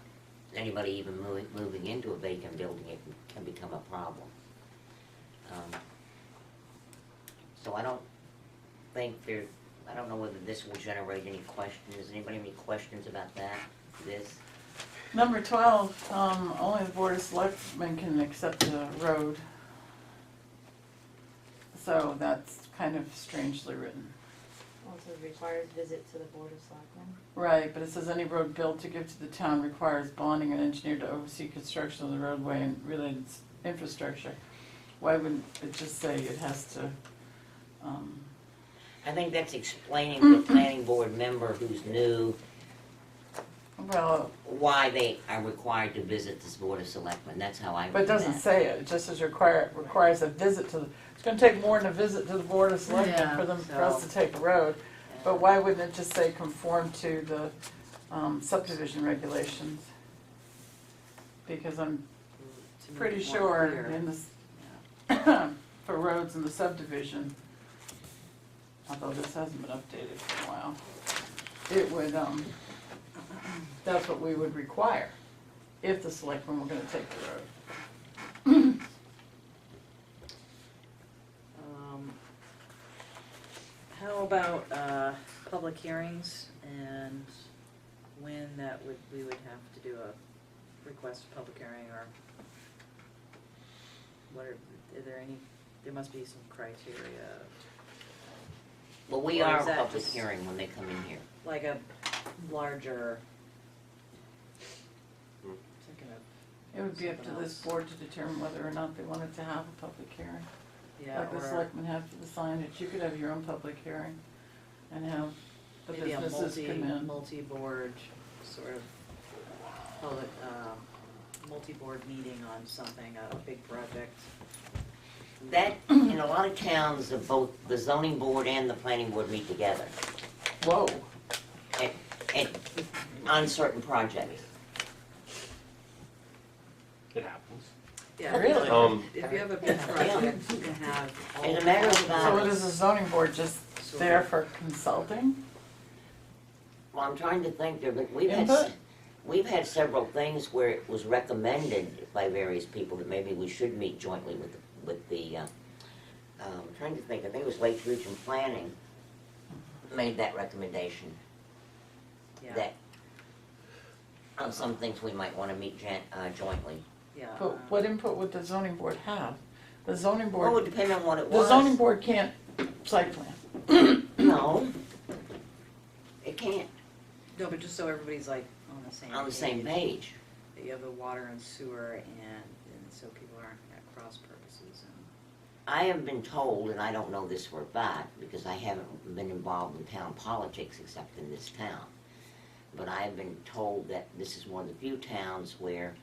anybody even moving into a vacant building, it can become a problem. So I don't think I don't know whether this will generate any questions. Does anybody have any questions about that, this? Number 12, only the Board of Selectmen can accept the road. So that's kind of strangely written. Also requires visit to the Board of Selectmen. Right, but it says any road built to give to the town requires bonding and engineer to oversee construction of the roadway and related infrastructure. Why wouldn't it just say it has to, I think that's explaining to a planning board member who's new well, why they are required to visit this Board of Selectmen. That's how I but it read doesn't that. say it, it just says requires a visit to the, it's gonna take more than a visit to the Board of Selectmen Yeah, for us so- to take a road. But why wouldn't it just say conform to the subdivision regulations? Because I'm To make pretty it more sure clear. in this, for roads in the subdivision, although this hasn't been updated for a while, it would, that's what we would require if the selectmen were gonna take the road. How about, public hearings and when we would have to do a request for public hearing, or what are there any, there must be some criteria, Well, we Or are is a that public just- hearing when they come in here. like a larger. Hmm. Thinking of, It would be up to Something this else. board to determine whether or not they wanted to have a public hearing. yeah, Like the or selectmen have for the signage, you could have your own public hearing and have the maybe a businesses come in. multi-board sort of public, multi-board meeting on something, a big project. That, in a lot of towns, both the zoning board and the planning board meet together Whoa. at, on certain projects. It happens. Yeah, Really? if you have a big project, you can have all. As a matter of So fact, what is the zoning board, just there for consulting? well, I'm trying to think, Input? we've had several things where it was recommended by various people that maybe we should meet jointly with the, I'm trying to think, I think it was Lake Region Planning made that recommendation, Yeah, that on some things we might wanna meet jointly. yeah. But what input would the zoning board have? The zoning Well, it board, would depend on what it the was. zoning board can't site plan. No, it can't, No, but just so everybody's like on the same. on the same page. That you have the water and sewer and so people aren't at cross purposes and. I have been told, and I don't know this for a fact, because I haven't been involved in town politics except in this town. But I have been told that this is one of the few towns where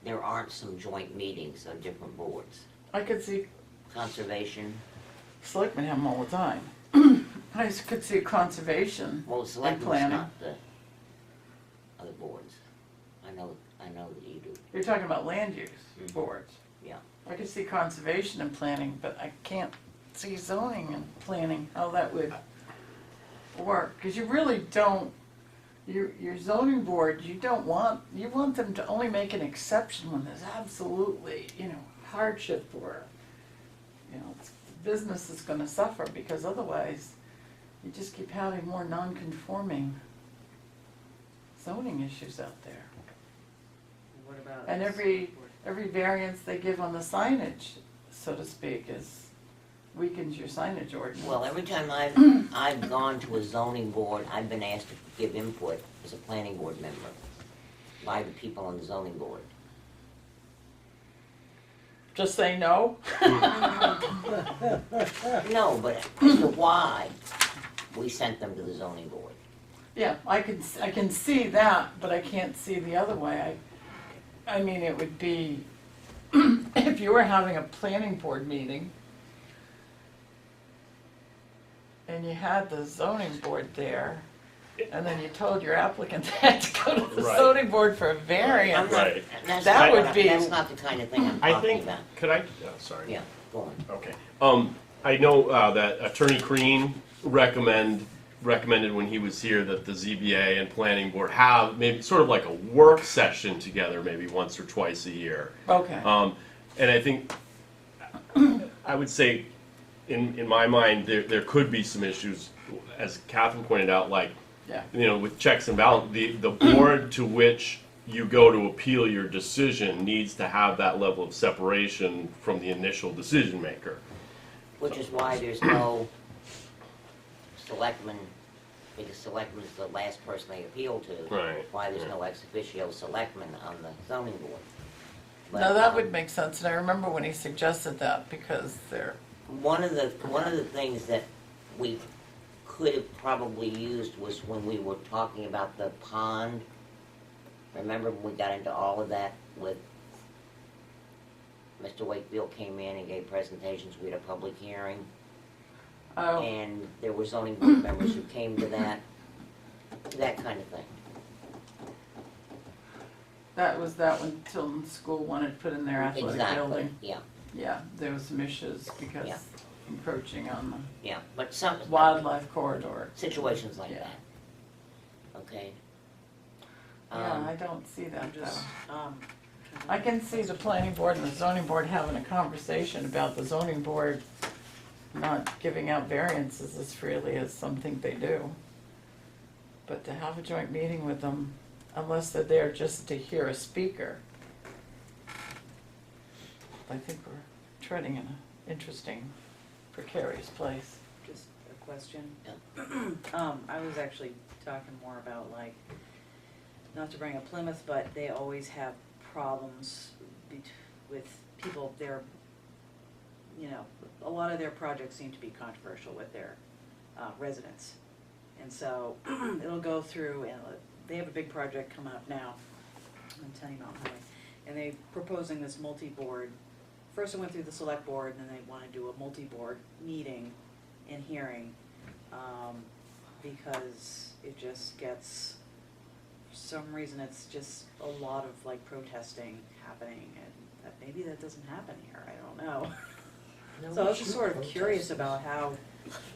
there aren't some joint meetings of different boards. I could see Conservation, selectmen have them all the time. I could see conservation well, the selectmen's planning. not the other boards. I know that you do. You're talking about land use Mhm. boards. Yeah. I could see conservation and planning, but I can't see zoning and planning, how that would work. Because you really don't, your zoning board, you want them to only make an exception when there's absolutely, hardship or, business is gonna suffer, because otherwise you just keep having more non-conforming zoning issues out there. What about? And every variance they give on the signage, so to speak, weakens your signage ordinance. Well, every time I've gone to a zoning board, I've been asked to give input as a planning board member by the people on the zoning board. Just say no? No, but as to why we sent them to the zoning board. Yeah, I can see that, but I can't see the other way. I mean, it would be, if you were having a planning board meeting and you had the zoning board there, and then you told your applicant they had to go to the Right. zoning board for a variance. Right. That's That not would what be- That's not the kind of thing I'm I talking think, about. could I, sorry. Yeah, go on. Okay. I know that Attorney Crean recommended when he was here that the ZBA and Planning Board have maybe sort of like a work session together, maybe once or twice a year. Okay. And I think, I would say, in my mind, there could be some issues, as Catherine pointed out, like, Yeah. with checks and balances, the board to which you go to appeal your decision needs to have that level of separation from the initial decision maker. Which is why there's no selectman, because selectman is the last person they appeal to. Right. Why there's no ex officio selectman on the zoning board. But, No, that would make sense, and I remember when he suggested that, because they're, One of the things that we could have probably used was when we were talking about the pond. Remember when we got into all of that with Mr. Wakefield came in and gave presentations, we had a public hearing, oh, and there were zoning board members who came to that kind of thing. that was that when Tilton School wanted to put in their athletic Exactly, building. yeah, Yeah, there was some issues because Yeah. encroaching on yeah, but some, the wildlife corridor. situations like Yeah. that, okay? Yeah, I don't see that though. Just, I can see the planning board and the zoning board having a conversation about the zoning board not giving out variances as freely as some think they do. But to have a joint meeting with them, unless they're there just to hear a speaker, I think we're treading in an interesting, precarious place. just a question. Yeah. I was actually talking more about like, not to bring up Plymouth, but they always have problems with people, a lot of their projects seem to be controversial with their residents. And so it'll go through, and they have a big project coming up now on Tenny Mountain Highway. and they're proposing this multi-board. First it went through the select board, and then they wanna do a multi-board meeting and hearing, because it just gets, for some reason, it's just a lot of like protesting happening, and that, maybe that doesn't happen here, I don't know. No, So I we was just should sort of protest. curious about how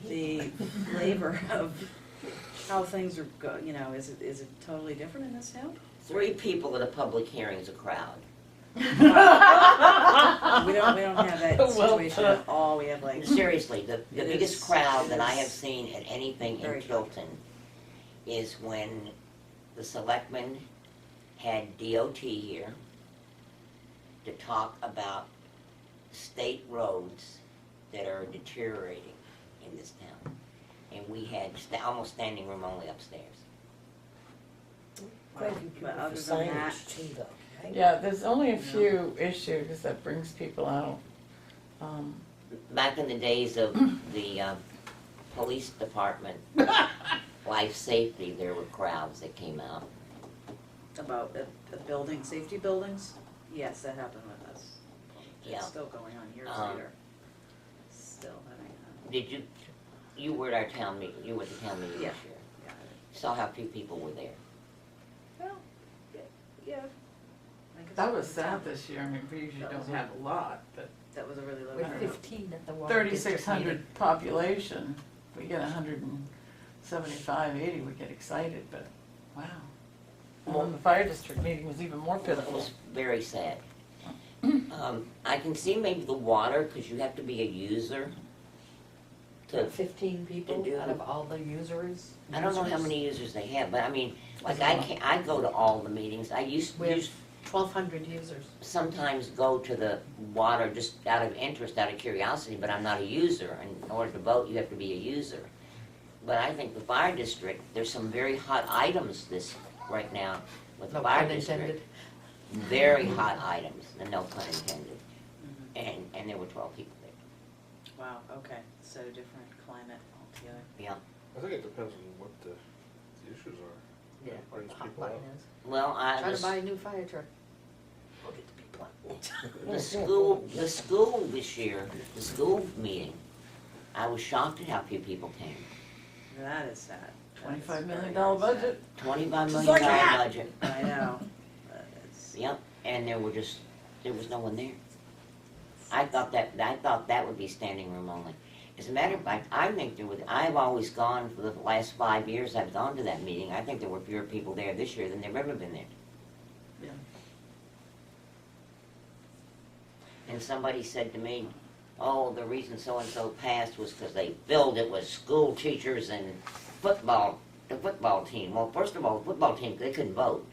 the flavor of how things are you know, is it totally different in this town? 3 people at a public hearing is a crowd. We don't have that Well situation done. at all, we have like, Seriously, the It biggest is- crowd it that I is have seen at anything in very Tilton is when the selectmen had DOT here to talk about state roads that are deteriorating in this town. And we had almost standing room only upstairs. Quite a few people But for other than that- signage too, though, right? Yeah, there's only a few issues that brings people out. Back in the days of the police department, life safety, there were crowds that came out. about the building, safety buildings, yes, that happened with us. Yeah. It's still going on years Um, later. Still having Did you were at our town meeting, you were at the town meeting Yeah. this year. yeah. Saw how few people were there. Well, yeah. I guess That was it's town. sad this year, I mean, we usually That don't was have a lot, but That was a really low With number. 15 at the water district 3,600 meeting. population, we get 175, 80, we get excited, but wow. And then the fire district meeting was even more It pitiful. was very sad. I can see maybe the water, because you have to be a user to, 15 people To do out the- of all the users. I don't know how many users they have, but I mean, like I go to all the meetings. I used We have 1,200 users. sometimes go to the water just out of interest, out of curiosity, but I'm not a user. And in order to vote, you have to be a user. But I think the fire district, there's some very hot items right now with the No fire pun district. intended. Very hot items, and no pun intended. Mhm. And there were 12 people there. Wow, okay, so different climate altogether. Yeah. I think it depends on what the issues are. Yeah, That what brings the people hotline out. is. Well, Try to buy a new fire truck. Look at the people out. the school this year, the school meeting, I was shocked at how few people came. That is sad. That is $25 million very, very sad. budget. $25 million like that. budget. I know. It's, Yep, and there was no one there. I thought that would be standing room only. As a matter of fact, I've always gone for the last 5 years I've gone to that meeting. I think there were fewer people there this year than there've ever been there. Yeah. And somebody said to me, oh, the reason so-and-so passed was because they filled it with school teachers and the football team. Well, first of all, the football team, they couldn't vote.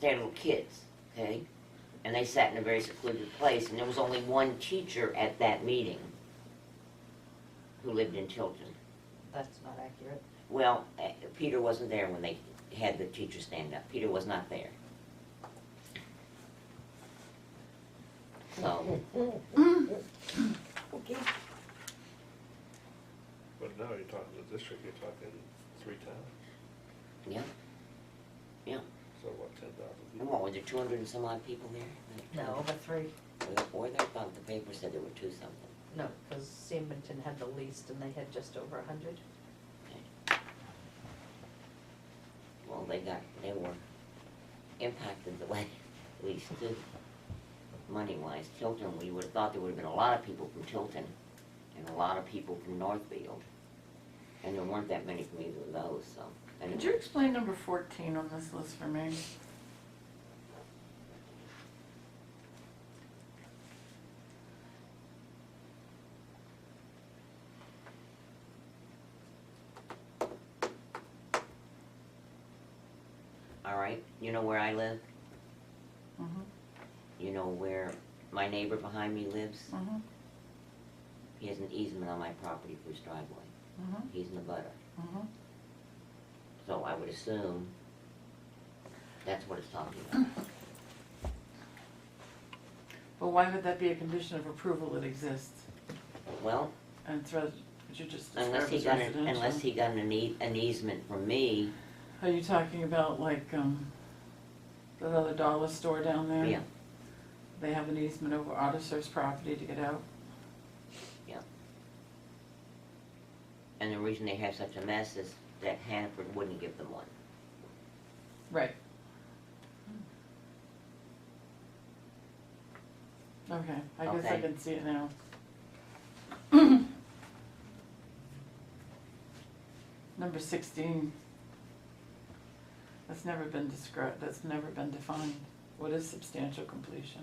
They had little kids, okay? And they sat in a very secluded place, and there was only one teacher at that meeting who lived in Tilton. That's not accurate. Well, Peter wasn't there when they had the teacher stand up. Peter was not there. So, Okay. But now you're talking the district, you're talking 3 towns, yeah. so what, 10,000 And people? what, were there 200 and some odd people there? No, over 3. Or they thought the paper said there were 2 something. No, because Sandmanton had the least and they had just over 100. Well, they were impacted the way, at least too, money-wise. Tilton, we would have thought there would have been a lot of people from Tilton and a lot of people from Northfield. And there weren't that many from either of those, so. Could anyway. you explain number 14 on this list for me? All right, you know where I live? Mhm. You know where my neighbor behind me lives? Mhm. He has an easement on my property for his driveway. Mhm. He's in the butter. Mhm. So I would assume that's what it's talking about. But why would that be a condition of approval that exists? Well, And it's what you just unless described he as got residential. an easement from me, Are you talking about like, the other dollar store down there. Yeah. They have an easement over Auditor's property to get out. And the reason they have such a mess is that Hannaford wouldn't give them one. Right. Okay, I guess I Okay. can see it now. Number 16. That's never been described, that's never been defined. What is substantial completion?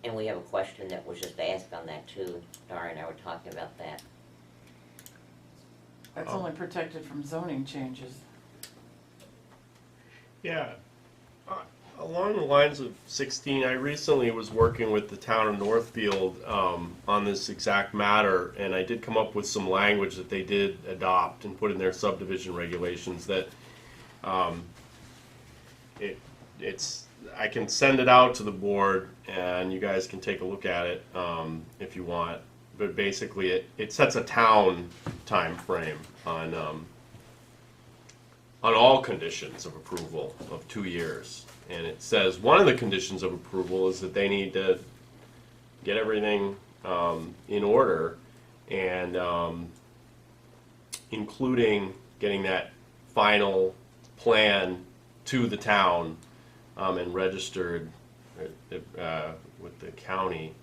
And we have a question that was just asked on that too. Dara and I were talking about that. That's Oh. only protected from zoning changes. Yeah. Along the lines of 16, I recently was working with the town of Northfield on this exact matter, and I did come up with some language that they did adopt and put in their subdivision regulations that I can send it out to the board, and you guys can take a look at it if you want. But basically, it sets a town time frame on all conditions of approval of 2 years. And it says one of the conditions of approval is that they need to get everything in order, and including getting that final plan to the town and registered with the county.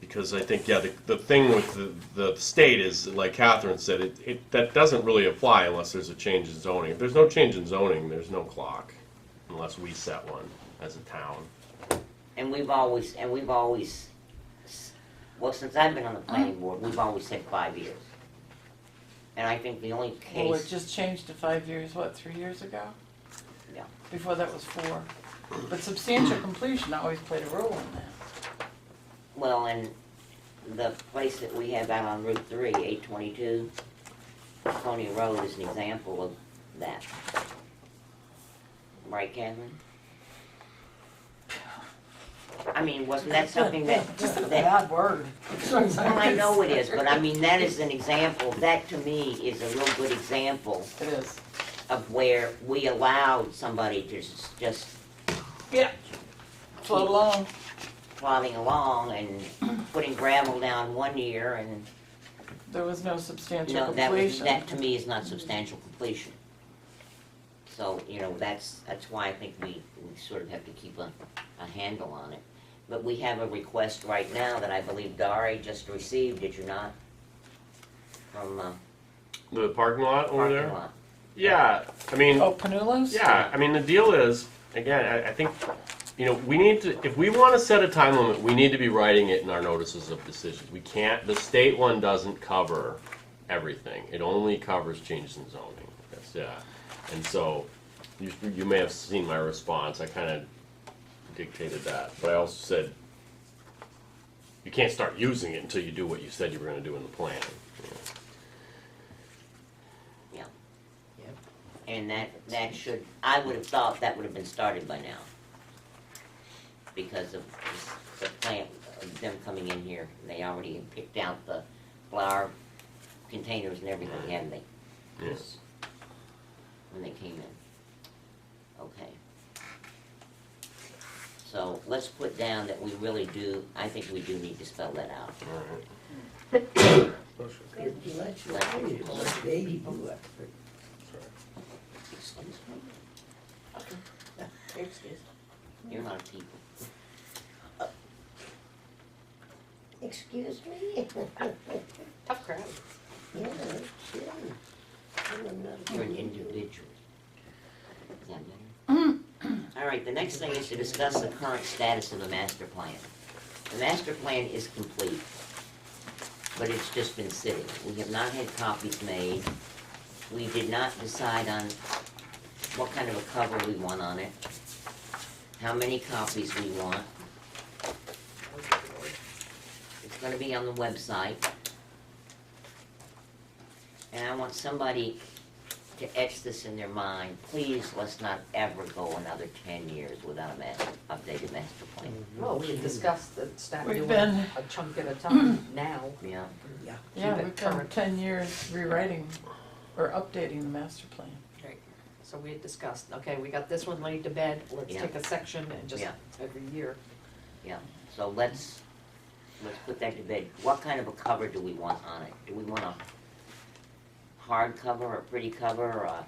Because I think, yeah, the thing with the state is, like Catherine said, that doesn't really apply unless there's a change in zoning. If there's no change in zoning, there's no clock, unless we set one as a town. And we've always, well, since I've been on the planning board, we've always said 5 years. And I think the only Well, it case, just changed to 5 years, what, 3 years ago? Yeah. Before that was 4. But substantial completion always played a role in that. well, and the place that we have out on Route 3, 822, Tony Road is an example of that. Right, Catherine? I mean, wasn't that something that, Just a that bad word. well, I know it is, but I mean, that is an example, that to me is a real good example It is. of where we allowed somebody to just Yeah. Float along. plodding along and putting gravel down 1 year, and There was no substantial no, completion. that to me is not substantial completion. So, that's why I think we sort of have to keep a handle on it. But we have a request right now that I believe Dari just received, did you not? From, The parking lot over parking there? lot. Yeah, I mean, Oh, Panulos? yeah, I mean, the deal is, again, I think, we need to, if we want to set a time limit, we need to be writing it in our notices of decisions. We can't, the state one doesn't cover everything. It only covers changes in zoning. That's, yeah. And so, you may have seen my response. I kind of dictated that. But I also said, you can't start using it until you do what you said you were going to do in the plan. Yeah. And that should, I would have thought that would have been started by now. Because of the plant, of them coming in here, they already picked out the flower containers and everything, hadn't they? Yes. When they came in. Okay. So let's put down that we really do, I think we do need to spell that out. All right. Congratulations, baby blue expert. Excuse me? Excuse. You're not a people. Excuse me? Tough crowd. Yeah, sure. You're an individual. Is that better? All right, the next thing is to discuss the current status of the master plan. The master plan is complete, but it's just been sitting. We have not had copies made. We did not decide on what kind of a cover we want on it, how many copies we want. It's gonna be on the website. And I want somebody to etch this in their mind. Please, let's not ever go another 10 years without a updated master plan. Well, we had discussed that start We've doing been- a chunk at a time now. Yeah, Yeah, Keep it we've come current. 10 years rewriting or updating the master plan. Right. So we had discussed, okay, we got this one laid to bed, let's Yeah. take a section and just Yeah. every year. Yeah, so let's put that to bed. What kind of a cover do we want on it? Do we want a hard cover, or a pretty cover, or a,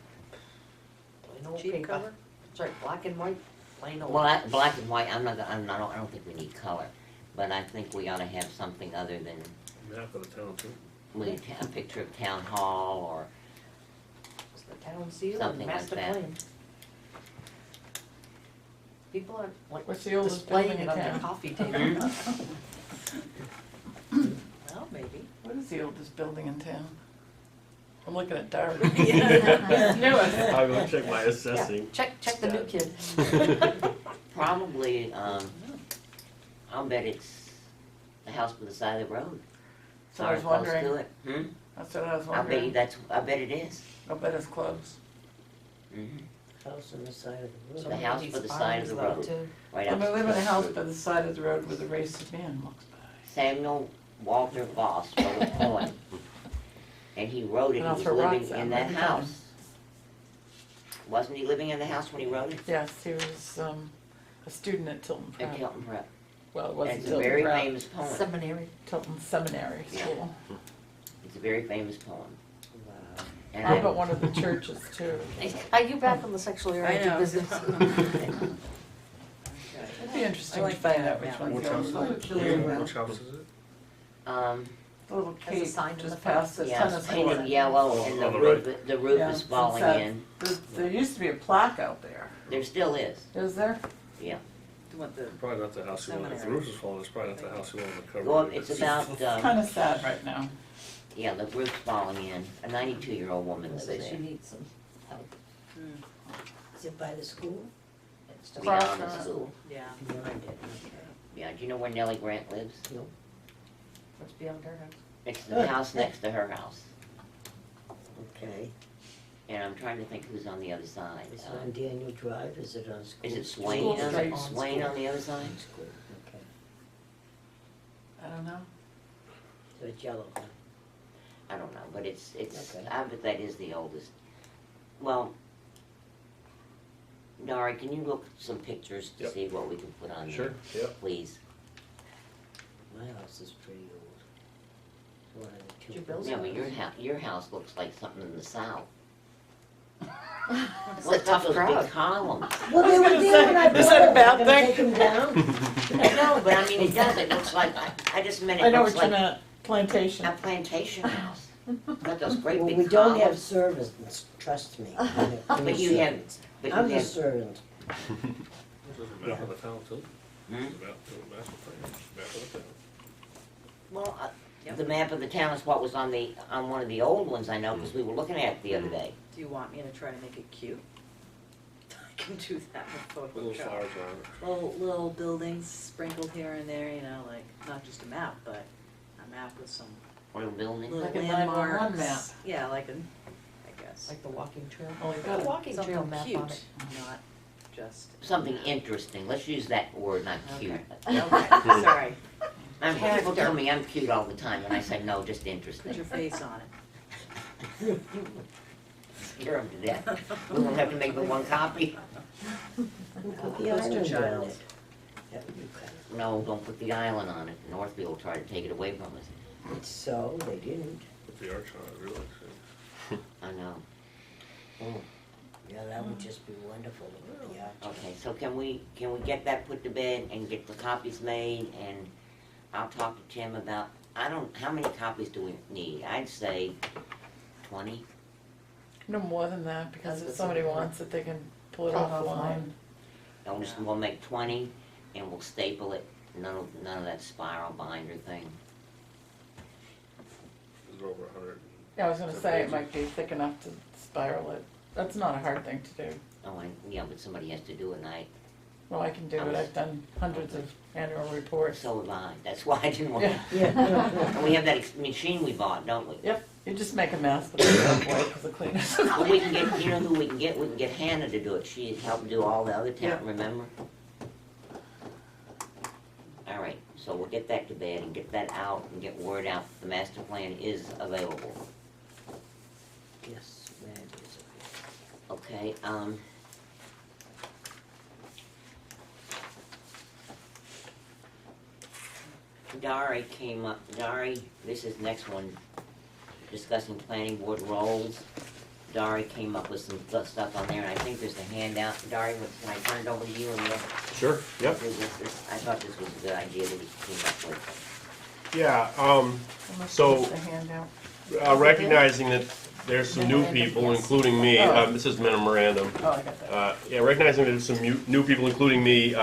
Plain old Cheap paper. cover? That's right, black and white, plain old. well, black and white, I don't think we need color. But I think we ought to have something other than, Map of the town too. a picture of town hall, or, It's the town seal and Something like master that. plan. People are like What's the oldest displaying building it in on their town? coffee table. Well, maybe. What is the oldest building in town? I'm looking at Darby. Yeah. Newest. I'm gonna check my Yeah, assessing. check the new kid. probably, I'll bet it's the house by the side of the road. So I was Darn close wondering, to it. that's what I was I bet wondering. I bet it is. I'll bet it's close. Mhm. House on the side of the road. The house by the side of the road. Right I'm up gonna live in a the house street. by the side of the road where the racist man walks by. Samuel Walter Voss wrote a poem. And he wrote it, And he I'll was throw living rocks at in him that every time. house. Wasn't he living in the house when he wrote it? Yes, he was a student at Tilton At Prep. Tilton Prep. Well, it And wasn't it's a Tilton very Prep, famous poem. Seminary. Tilton Seminary Yeah. School. It's a very famous poem. Wow. And How I- about one of the churches too? Are you back on the sexual I area know. business? It'd be interesting I like to find that, out which yeah. one's Which the house oldest. is it? Which house is it? The little Has a cape sign in the just front. past the Yeah, tennis it's court. painted yellow and On the the roof, the roof Yeah, is it's falling sad. in. There used to be a plaque out there. There still is, Is there? yeah. What the, Probably not the house you want, if the Seminary. roof is falling, it's probably not the house you want on the cover. Well, it's about, Kinda sad right now. yeah, the roof's falling in. A 92-year-old woman lives Say she there. needs some help. Is it by the school? It's just Beyond Across the from- school. yeah. Behind it, okay. Yeah, do you know where Nellie Grant lives? what's beyond her house. It's the house next to her house. Okay. And I'm trying to think who's on the other side. Is it on Daniel Drive? Is it on school? Is it School Swain, Street. Swain on the other side? School, okay. I don't know. So it's yellow, huh? I don't know, but it's, Okay. I bet that is the oldest. Well, Nari, can you look at some pictures to Yep. see what we can put on there? Sure, yep. Please. My house is pretty old. One of the two. Did you build Yeah, it? but your house looks like something in the south. It's a What's up tough those crowd. big columns? Well, they were there when I Is built that a it. bad I'm gonna thing? take them down. No, but I mean, it does, it looks like, I just meant I it know looks what you like meant, plantation. a plantation house. Got those great Well, big we don't have columns. servants, trust me. But you have, but I'm you the have, servant. This is a map of the town too. Hmm? It's a map, the master plan, map of the town. well, Yep. the map of the town is what was on one of the old ones I know, because we were looking at it the other day. Do you want me to try to make it cute? I can do that with Little Photoshop. flowers on it. Little buildings sprinkled here and there, you know, like, not just a map, but a map with some Little building. little Like a 911 landmarks. map. Yeah, like I guess. Like the walking trail. Oh, you Put got a it. walking trail Something map cute, on it. not just. Something interesting, let's use that word, not cute. Okay, okay, sorry. People tell me I'm cute all the time, and I say, no, just Put interesting. your face on it. Scare them to death. We won't have to make but one copy. Put the Poster island on child. it. That would be kind No, don't put the island on it. Northfield will try to take it away from us. of- So, they didn't. Put the arch on it, really. so. I know. Yeah, that would just be wonderful to put the arch. Okay, so can we get that put to bed and get the copies made, and I'll talk to Tim about, how many copies do we need? I'd say 20. No more than that, because That's if somebody what- wants it, they can pull it Pull it offline. offline. And we'll make 20, and we'll staple it, none of that spiral binder thing. There's over 100. Yeah, I was gonna say, it might be thick enough to spiral it. That's not a hard thing to do. Oh, yeah, but somebody has to do it, and Well, I can do it, I've done hundreds of annual reports. so have I. That's why I didn't want Yeah, Yeah. And we have that machine we bought, don't we? yep, you just make a mess, but it's not white, because the cleaners. Well, we can get, you know who we can get? We can get Hannah to do it. She helped do all the other Yeah. town, remember? All right, so we'll get that to bed and get that out and get word out. The master plan is available. Yes. Okay, Dari came up, Dari, this is next one, discussing planning board roles. Dari came up with some stuff on there, and I think there's a handout. Dari, can I turn it over to you and you? Sure, yep. I thought this was a good idea that he came up with. Yeah, Unless So- there's a handout. recognizing that there's some new people, including me, Oh. this is memorandum. Oh, I got that. Yeah, recognizing that there's some new people, including me,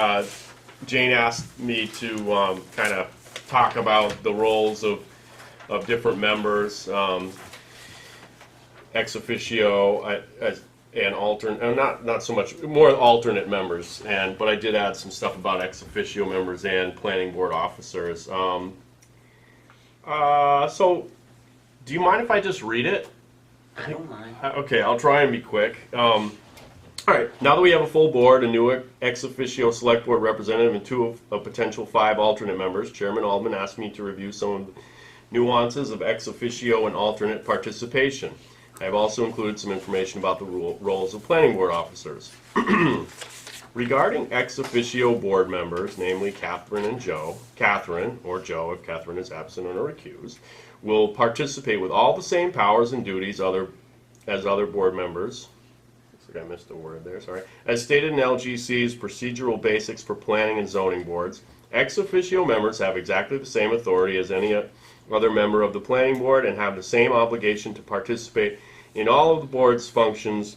Jane asked me to kind of talk about the roles of different members, ex officio and alternate, not so much, more alternate members, but I did add some stuff about ex officio members and planning board officers. So, do you mind if I just read it? I don't mind. Okay, I'll try and be quick. All right, now that we have a full board, a new ex officio select board representative, and two of potential 5 alternate members, Chairman Aldman asked me to review some of the nuances of ex officio and alternate participation. I have also included some information about the roles of planning board officers. Regarding ex officio board members, namely Catherine and Joe, Catherine, or Joe if Catherine is absent or recused, will participate with all the same powers and duties as other board members. Looks like I missed a word there, sorry. As stated in LGC's procedural basics for planning and zoning boards, ex officio members have exactly the same authority as any other member of the planning board and have the same obligation to participate in all of the board's functions,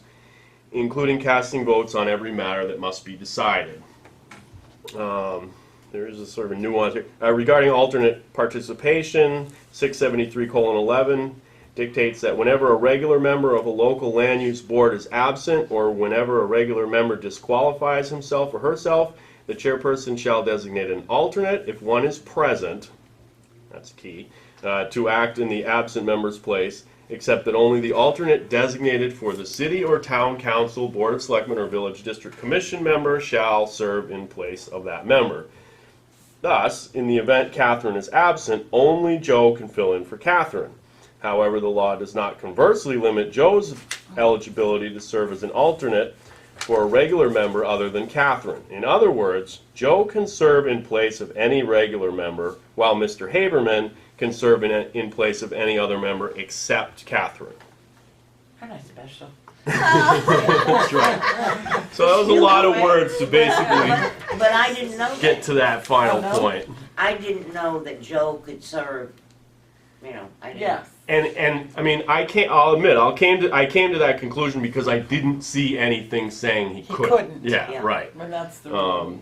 including casting votes on every matter that must be decided. There is a sort of a nuance here. Regarding alternate participation, 673:11 dictates that whenever a regular member of a local land use board is absent, or whenever a regular member disqualifies himself or herself, the chairperson shall designate an alternate if one is present, that's key, to act in the absent member's place, except that only the alternate designated for the city or town council, board of selectmen, or village district commission member shall serve in place of that member. Thus, in the event Catherine is absent, only Joe can fill in for Catherine. However, the law does not conversely limit Joe's eligibility to serve as an alternate for a regular member other than Catherine. In other words, Joe can serve in place of any regular member, while Mr. Haberman can serve in place of any other member except Catherine. Aren't I special? That's right. So that was a lot of words to basically But I didn't know get that. to that final Oh, no? point. I didn't know that Joe could serve, I didn't. Yes. And I mean, I'll admit, I came to that conclusion because I didn't see anything saying he couldn't. couldn't. Yeah, Yeah. right. Well, that's the rule.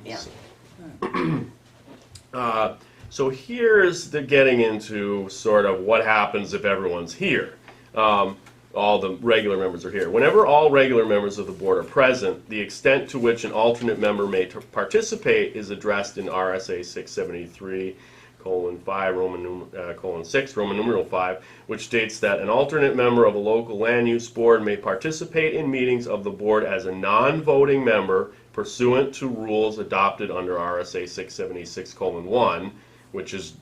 Yeah. So here's the getting into sort of what happens if everyone's here. All the regular members are here. Whenever all regular members of the board are present, the extent to which an alternate member may participate is addressed in RSA 673:5, Roman numeral 5, which states that an alternate member of a local land use board may participate in meetings of the board as a non-voting member pursuant to rules adopted under RSA 676:1, which is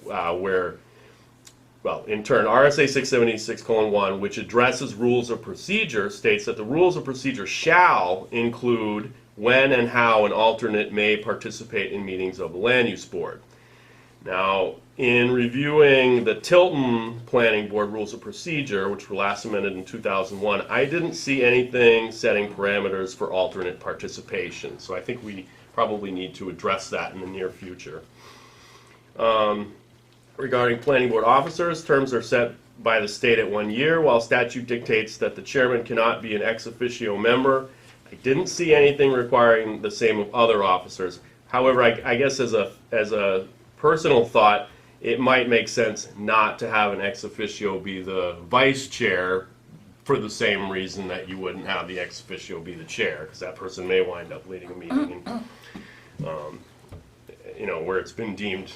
where, well, in turn, RSA 676:1, which addresses rules of procedure, states that the rules of procedure shall include when and how an alternate may participate in meetings of the land use board. Now, in reviewing the Tilton Planning Board Rules of Procedure, which were last amended in 2001, I didn't see anything setting parameters for alternate participation. So I think we probably need to address that in the near future. Regarding planning board officers, terms are set by the state at 1 year, while statute dictates that the chairman cannot be an ex officio member. I didn't see anything requiring the same of other officers. However, I guess as a personal thought, it might make sense not to have an ex officio be the vice chair for the same reason that you wouldn't have the ex officio be the chair, because that person may wind up leading a meeting, and, where it's been deemed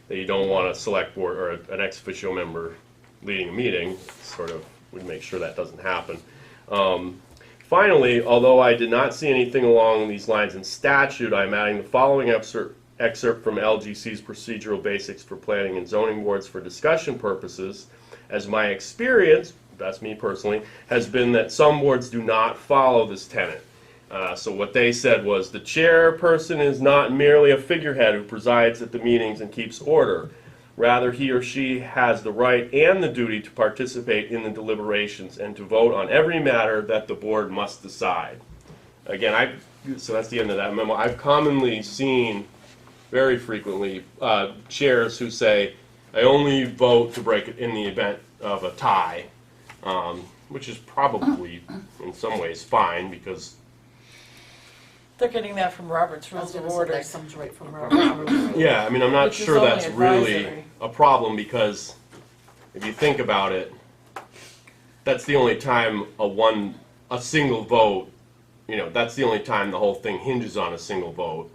that you don't want a select board or an ex officio member leading a meeting, sort of would make sure that doesn't happen. Finally, although I did not see anything along these lines in statute, I'm adding the following excerpt from LGC's procedural basics for planning and zoning boards for discussion purposes. As my experience that's me personally, has been that some boards do not follow this tenet. So what they said was the chairperson is not merely a figurehead who presides at the meetings and keeps order. Rather, he or she has the right and the duty to participate in the deliberations and to vote on every matter that the board must decide. Again, so that's the end of that memo. I've commonly seen, very frequently, chairs who say, I only vote to break it in the event of a tie, which is probably in some ways fine because They're getting that from Robert's I was Rules of gonna say Order. that comes right from Robert's rules. yeah, I mean I'm not Which is sure only that's really advisory. a problem because if you think about it, that's the only time a single vote, that's the only time the whole thing hinges on a single vote.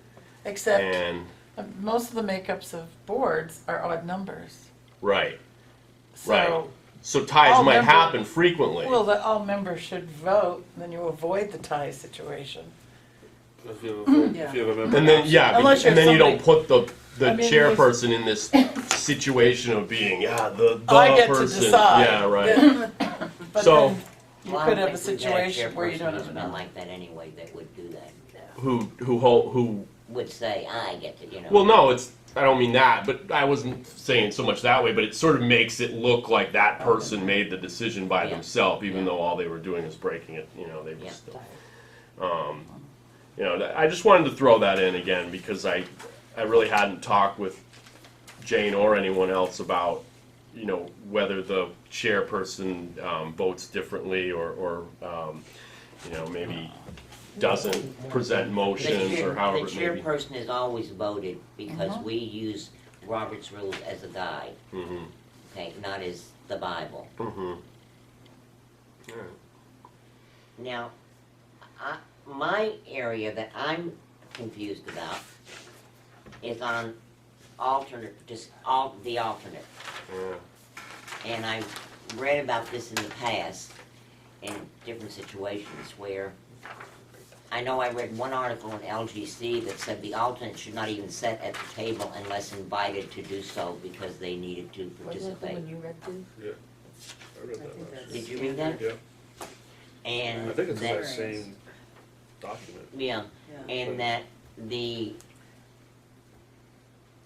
Except And most of the makeups of boards are odd numbers. right. So, Right. So ties all might member- happen frequently. well, that all members should vote, then you avoid the tie situation. If you have a member. And then Unless you're and then you don't somebody- put the I mean, chairperson in this situation of being the I get person. to decide. Yeah, right. But So- then you Well, I could don't have a think we've had a situation where you chairperson don't who's have been enough. like that anyway, that would do that. Who Would say, I get to, well, no, I don't mean that, but I wasn't saying so much that way, but it sort of makes it look like that person made the decision by Yeah. themselves, even Yeah. though all they were doing is breaking it, they were Yeah. still. I just wanted to throw that in again because I really hadn't talked with Jane or anyone else about, whether the chairperson votes differently or maybe doesn't present motions or however it The may be. chairperson is always voted because we use Robert's rules as a guide, Mm-hmm. okay, not as the Bible. Mm-hmm. Now, my area that I'm confused about is on the alternate. Yeah. And I've read about this in the past in different situations where I know I read one article in LGC that said the alternate should not even sit at the table unless invited to do so because they needed to Wasn't that the participate. one you read too? I read I that think last. that's- Did you read that? Yeah, And I think it's in that that, same document. yeah, Yeah. and that the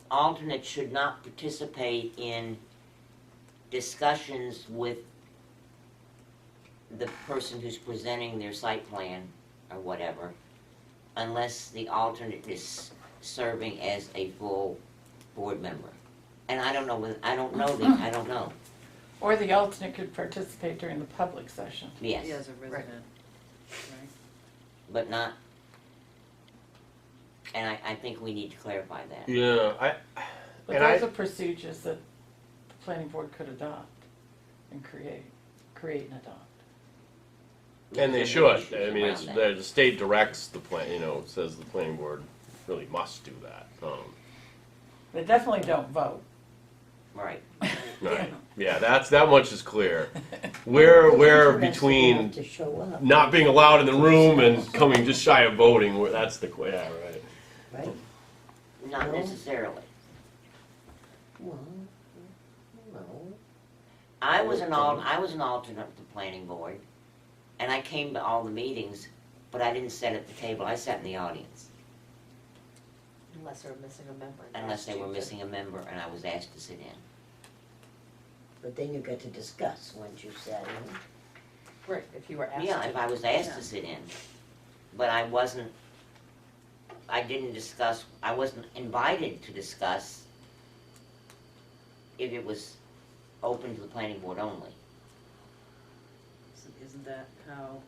alternate should not participate in discussions with the person who's presenting their site plan or whatever, unless the alternate is serving as a full board member. And I don't know, I don't know, Or the alternate could participate during the public session. yes, Yeah, as a resident, right? but not, and I think we need to clarify that. Yeah, But And those I- are procedures that the planning board could adopt and create and adopt. and they There's should. issues I mean, around that. the state directs the plan. Says the planning board really must do that. They definitely don't vote. Right. Right. Yeah, that much is clear. Where Interesting between enough to show up, not being allowed in the room and coming just shy of voting, that's the right. right? Not No. necessarily. Well, no. I was an alternate at the planning board, and I came to all the meetings, but I didn't sit at the table, I sat in the audience, Unless they're missing a member. unless they were missing a member and I was asked to sit in. But then you got to discuss once you sat in. Right, if you were asked Yeah, to. if I was asked Yeah. to sit in, but I wasn't invited to discuss if it was open to the planning board only. Isn't that how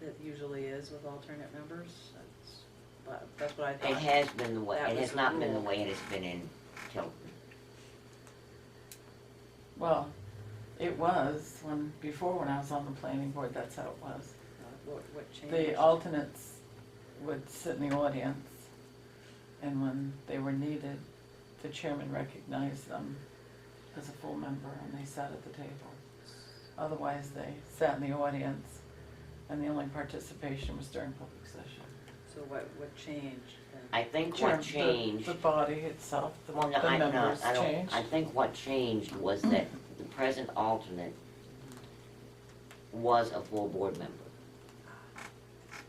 it usually is with alternate members? That's what I It thought. has been the way, That it was has the not been the rule. way it has been in Tilton. Well, it was before I was on the planning board, that's how it was. What changed? The alternates would sit in the audience, and when they were needed, the chairman recognized them as a full member, and they sat at the table. Otherwise, they sat in the audience, and the only participation was during public session. So what changed then? I think Chair- what changed. The body itself, the Well, no, members I don't, changed. I think what changed was that the present alternate was a full board member.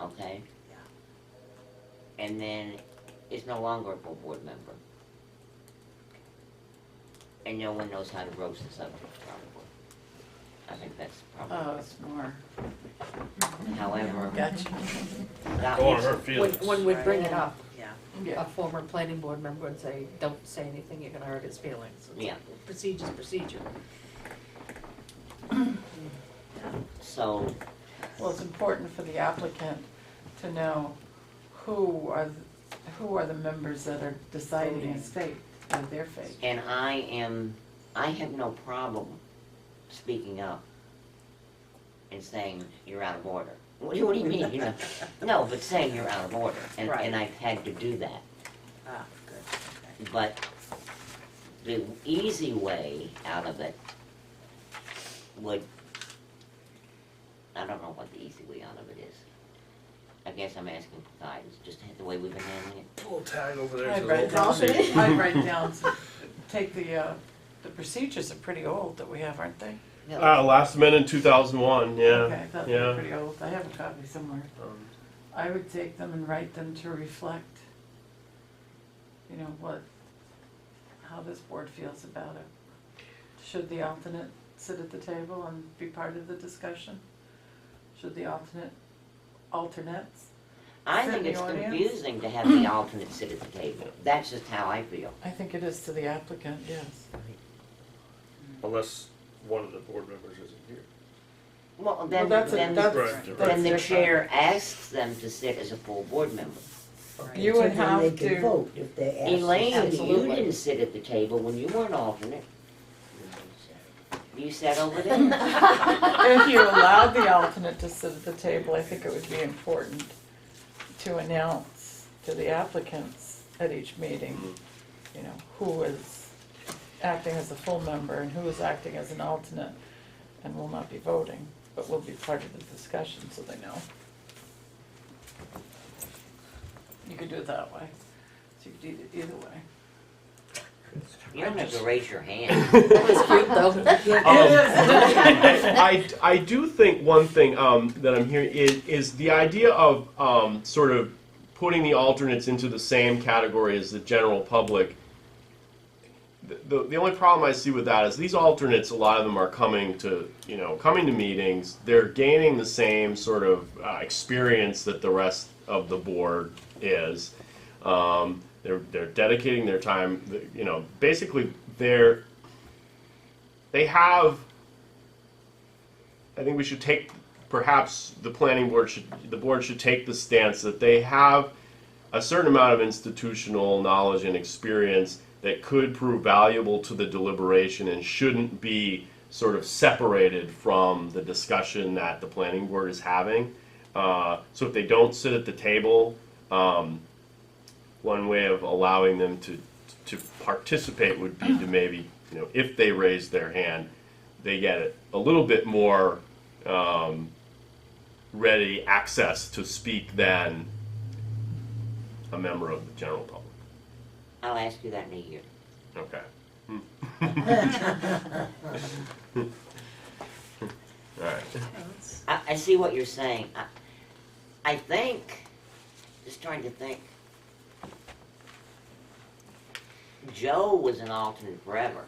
Okay? And then is no longer a full board member. And no one knows how to broach the subject, probably. I think that's probably. Oh, it's more, However, gotcha. that Go on was, her When, feelings. when we bring it up, Yeah. Yeah. a former planning board member would say, don't say anything, you're gonna hurt his feelings. It's Yeah. like, Procedure's procedure. so, Well, it's important for the applicant to know who are the members that are deciding his fate, or their fate. and I have no problem speaking up and saying you're out of order. What do you mean, you know? No, but saying you're out of order, and Right. I've had to do that. Ah, good, okay. But the easy way out of it would, I don't know what the easy way out of it is. I guess I'm asking for guidance, just the way we've been handling it. Little tag over there. I'd says write open down, seat. I'd write down, take the procedures are pretty old that we have, aren't they? Last amended in 2001, yeah. Okay, I thought they were Yeah. pretty old. I have a copy somewhere. I would take them and write them to reflect, you know, how this board feels about it. Should the alternate sit at the table and be part of the discussion? Should the alternates? I Sit think in it's the audience? confusing to have the alternate sit at the table. That's just how I feel. I think it is to the applicant, yes. Unless one of the board members isn't here. Well, then, that's then, Right. then the that's chair asks them to sit as a full board member. You So would then have they can to, vote if they ask. Elaine, you Absolutely. didn't sit at the table when you were an alternate. You sat over there. if you allowed the alternate to sit at the table, I think it would be important to announce to the applicants at each meeting, you know, who is acting as a full member and who is acting as an alternate and will not be voting, but will be part of the discussion so they know. You could do it that way. So you could do it either way. You don't have to raise your hand. That was cute, though. I do think one thing that I'm hearing is the idea of sort of putting the alternates into the same category as the general public. The only problem I see with that is these alternates, a lot of them are coming to meetings. They're gaining the same sort of experience that the rest of the board is. They're dedicating their time. Basically they have. I think we should take. Perhaps the board should take the stance that they have a certain amount of institutional knowledge and experience that could prove valuable to the deliberation and shouldn't be sort of separated from the discussion that the planning board is having. So if they don't sit at the table, one way of allowing them to participate would be to maybe, if they raise their hand, they get a little bit more ready access to speak than a member of the general public. I'll ask you that in a year. Okay. All right. I see what you're saying. I think, just trying to think, Joe was an alternate forever,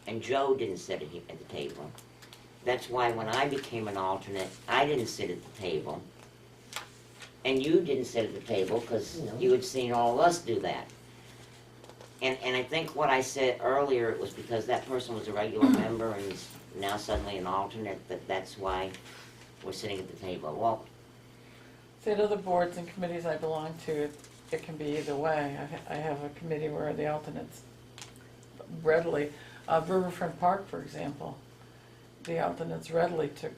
and Joe didn't sit at the table. That's why when I became an alternate, I didn't sit at the table. And you didn't sit at the table because you had seen all of us do that. And I think what I said earlier, it was because that person was a regular member and is now suddenly an alternate, that's why we're sitting at the table. Well, See, at other boards and committees I belong to, it can be either way. I have a committee where the alternates readily, Riverfront Park, for example, the alternates readily took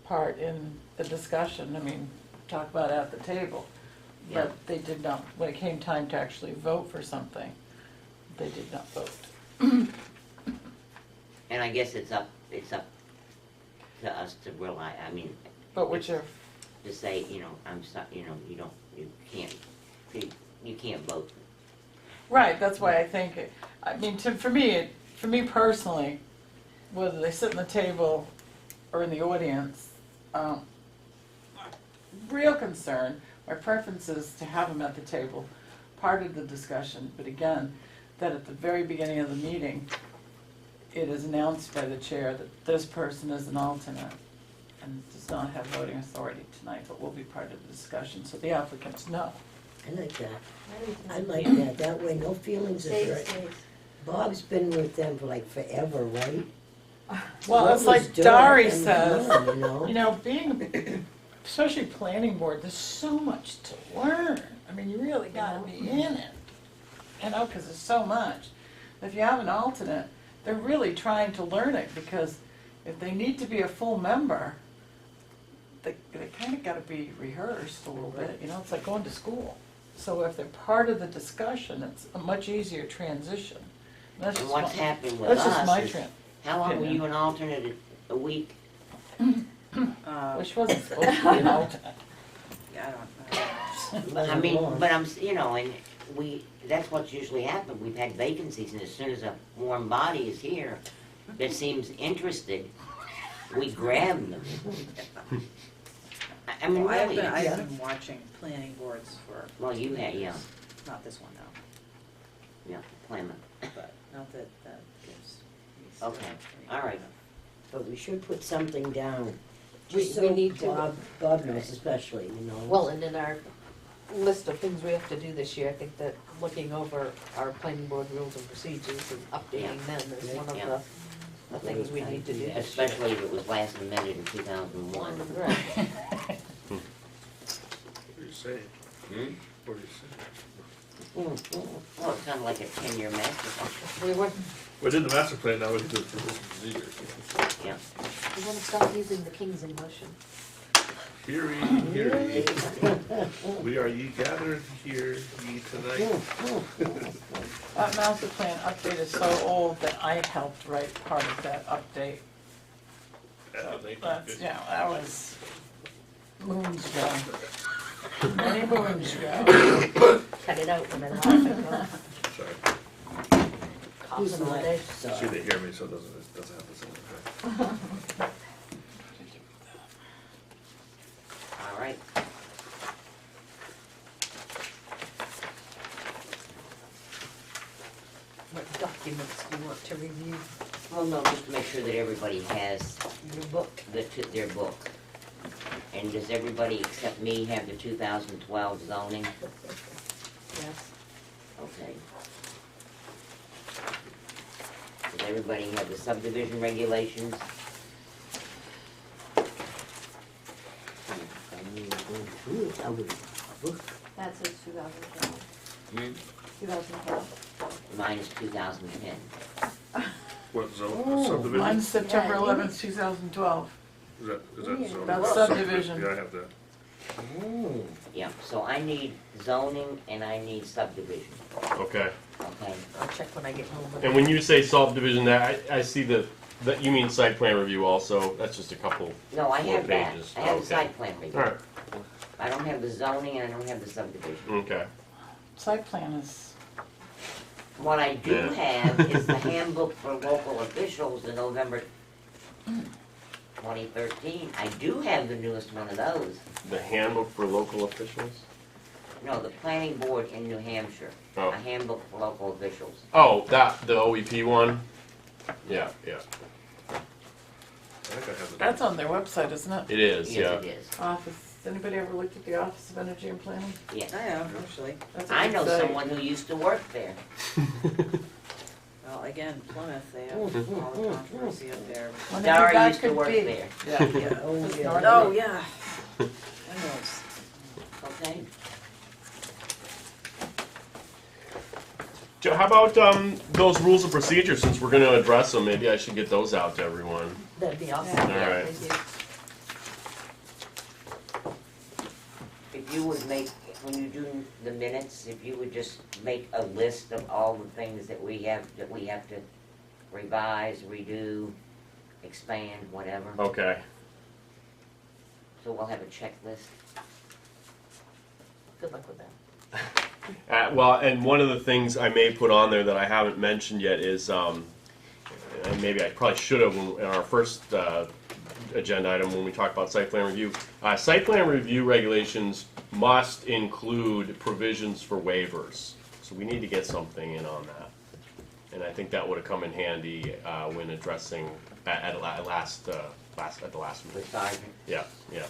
part in the discussion. I mean, talk about at the table. Yeah. But they did not, when it came time to actually vote for something, they did not vote. and I guess it's up to us to realize, But whichever, to say, I'm sorry, you can't vote. right, that's why I think, for me personally, whether they sit in the table or in the audience, real concern, my preference is to have them at the table, part of the discussion, but again, that at the very beginning of the meeting, it is announced by the chair that this person is an alternate and does not have voting authority tonight, but will be part of the discussion, so the applicants know. I like that. I I like that. That way, no feelings of Stays, hurt. stays. Bob's been with them for like forever, right? Well, What it's was like doing Dari them says, harm, you know? you know, being, especially planning board, there's so much to learn. I mean, you really gotta be in it, you know, because there's so much. If you have an alternate, they're really trying to learn it, because if they need to be a full member, they kind of gotta be rehearsed a little bit, you know, it's like going to school. So if they're part of the discussion, it's a much easier transition. That's And just what's my- happened with That's just my us is, trend. how long were opinion. you an alternate a week? Which wasn't supposed to be an alternate. Yeah, I don't know. I mean, but you know, and that's what's usually happened, we've had vacancies, and as soon as a warm body is here that seems interested, we grab them. I mean, Well, really, I've been watching planning boards for. well, you had, yeah, Not this one, no, yeah, Plymouth. but not that that gives me. Okay, all right. But we should put something down, We- just we so need to. Bob knows especially, you know. Well, and in our list of things we have to do this year, I think that looking over our planning board rules and procedures and updating them is one of Yeah. the things we need to do this year. Especially if it was last amended in 2001. Right. What are you saying? Hmm? What are you saying? Well, it's kind of like a 10-year master plan. We want, We did the master plan, now we can do the rules and procedures. Yeah. we want to stop using the King's emotion. Hear ye, hear ye. We are ye gathered here, ye tonight. That master plan update is so old that I helped write part of that update. That's, yeah, that was moons ago. Many moons ago. Cut it out when I laugh. Sorry, He's Coughing all not, day. see, sorry. they hear me, so it doesn't have the same effect. All right. What documents do you want to review? Well, no, just to make sure that everybody has Your book. their book. And does everybody except me have the 2012 zoning? Yes. Okay. Does everybody have the subdivision regulations? I mean, going through it, I would look. That says 2012. Hmm? 2012. Mine is 2010. What zone, Oh, subdivision? Mine's September Yeah, 11th, 2012. Is that Yeah. zone? That's subdivision. Yeah, I have that. Mm. Yeah, so I need zoning and I need subdivision, Okay. okay? I'll check when I get home. And when you say subdivision, that I see that you mean site plan review also. That's just a couple. No, I Four have that. pages. I have the Okay. site plan review. All right. I don't have the zoning and I don't have the subdivision. Okay. Site plan is, What I do Yeah. have is the handbook for local officials in November 2013. I do have the newest one of those. The handbook for local officials. No, the planning board in New Hampshire. Oh. A handbook for local officials. Oh, the OEP one. Yeah, yeah. I think I have the. that's on their website, isn't it? It is. Yeah. Yes, it is. Office, anybody ever looked at the Office of Energy and Planning? Yes. I have, actually. That's a I good know site. someone who used to work there. Well, again, Plymouth, they have all the controversy up there. Whenever Dara that used to could work be. there. Yeah, yeah. Oh, Just yeah. north Oh, of- yeah. I know. Okay. Joe, how about those rules of procedure? Since we're going to address them, maybe I should get those out to everyone. That'd be awesome. All Yeah, right. thank you. If you would make, when you do the minutes, if you would just make a list of all the things that we have to revise, redo, expand, whatever. Okay. So we'll have a checklist. Good luck with that. Well, and one of the things I may put on there that I haven't mentioned yet is, and maybe I probably should have in our first agenda item when we talk about site plan review. Site plan review regulations must include provisions for waivers, so we need to get something in on that. And I think that would have come in handy when addressing at the last meeting. With Sergeant. Yeah, yeah.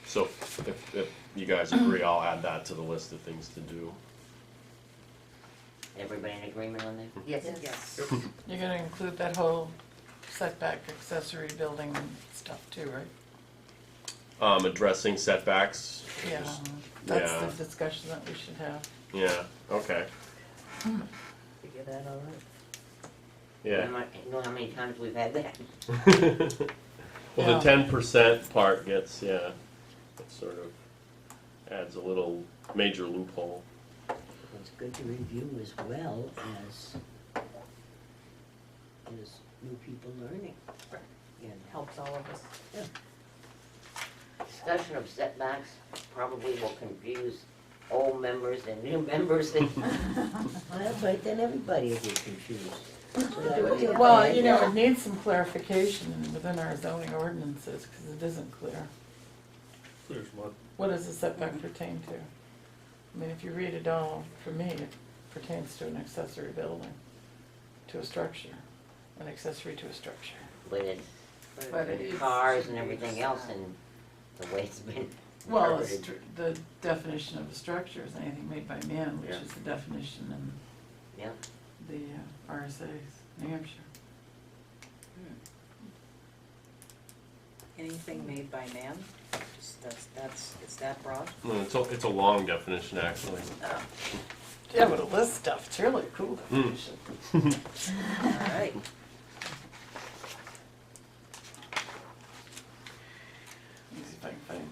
So if you guys agree, I'll add that to the list of things to do. Everybody in agreement on that? Yes. Yes. You're gonna include that whole setback accessory building stuff too, right? Addressing setbacks. Yeah, Just- that's yeah. the discussion that we should have. Yeah, okay, Figure that all right. yeah. You know how many times we've had that? Well, Yeah. the 10% part gets, yeah, it sort of adds a little major loophole. It's good to review as well as new people learning. And Helps all of us. Discussion of setbacks probably will confuse old members and new members. Well, but then everybody will get confused. So that would be Well, okay. you know, it needs some clarification within our zoning ordinances, because it isn't clear. There's one. What does the setback pertain to? I mean, if you read it all, for me, it pertains to an accessory building, to a structure, an accessory to a structure. But it's But it is- cars and everything else and the way it's been Well, interpreted. the definition of a structure is anything made by man, which Yeah. is the definition in Yeah, the RSA's, New Hampshire. Anything made by man, just it's that broad? No, it's a long definition, actually. Yeah, but a list stuff, it's really a cool definition. All right. Let me see if I can find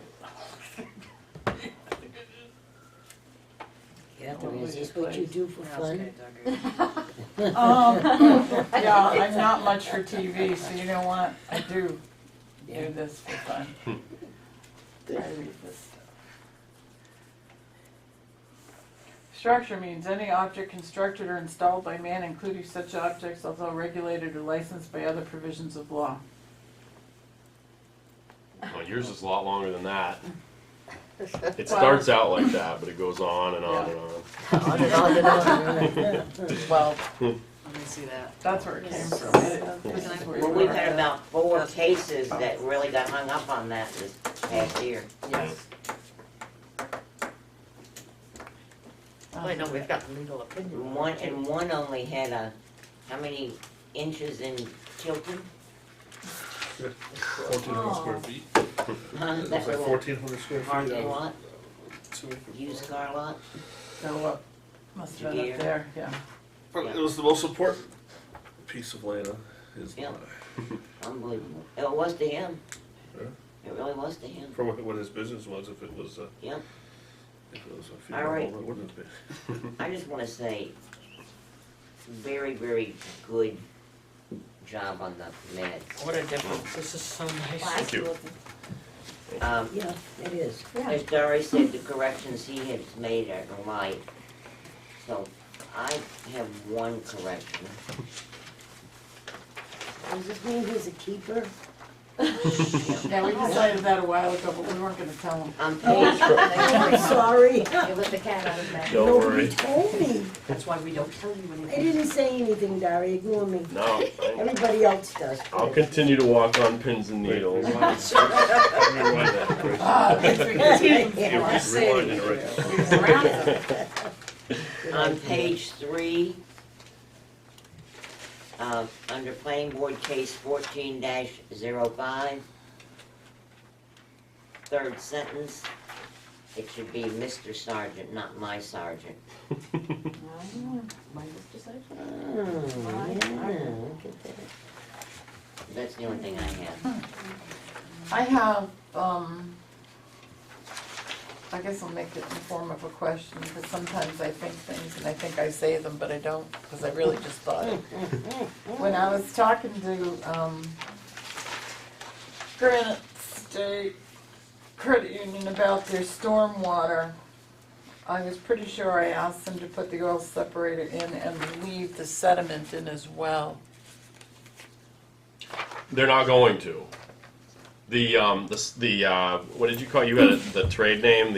it. Catherine, is this what you do for That's fun? okay, Doug. Yeah, I'm not much for TV, so you know what? I do this for fun. I read this stuff. Structure means any object constructed or installed by man, including such objects, although regulated or licensed by other provisions of law. Well, yours is a lot longer than that. It starts out like that, but it goes on and on and on. On and on and on. Well, Let me see that. that's where it came from. This is where you well, we've are. had about 4 cases that really got hung up on that this past year. Yes. I know we've got legal opinion. One only had how many inches in Tilton? 1,400 square feet. Huh? It's That like little 1,400 square feet. parking lot, 2 acre. used car lot. Go up, must have been Here. up there, yeah. But it was the most important piece of land, his Yeah. lot. Unbelievable. It was to him. Yeah. It really was to him. For what his business was, if it was, Yeah. if it was a All funeral right. home, it wouldn't have been. I just wanna say, very, very good job on the minutes. What a difference. This is so nice. Thank you. Yeah, it is. As Dory said, the corrections he has made are right. So I have one correction. Does this mean he's a keeper? Yeah, we decided that a while ago, but we weren't gonna tell them. On page, I'm sorry. It was the cat out of the bag. Don't Nobody worry. told me. That's why we don't tell you I anything. didn't say anything, Dari, ignore me. No, Everybody else does. I'll continue to walk on pins and needles. Rewind that, Grace. Rewind it, right. on page 3, under planning board case 14-05, third sentence, it should be Mr. Sergeant, not my sergeant. My decision. Oh, yeah, look at that. That's the only thing I have. I have, I guess I'll make it in the form of a question, because sometimes I think things and I think I say them, but I don't, because I really just thought it. When I was talking to, Granite State Credit Union about their stormwater, I was pretty sure I asked them to put the oil separator in and leave the sediment in as well. They're not going to. What did you call, you had the trade name,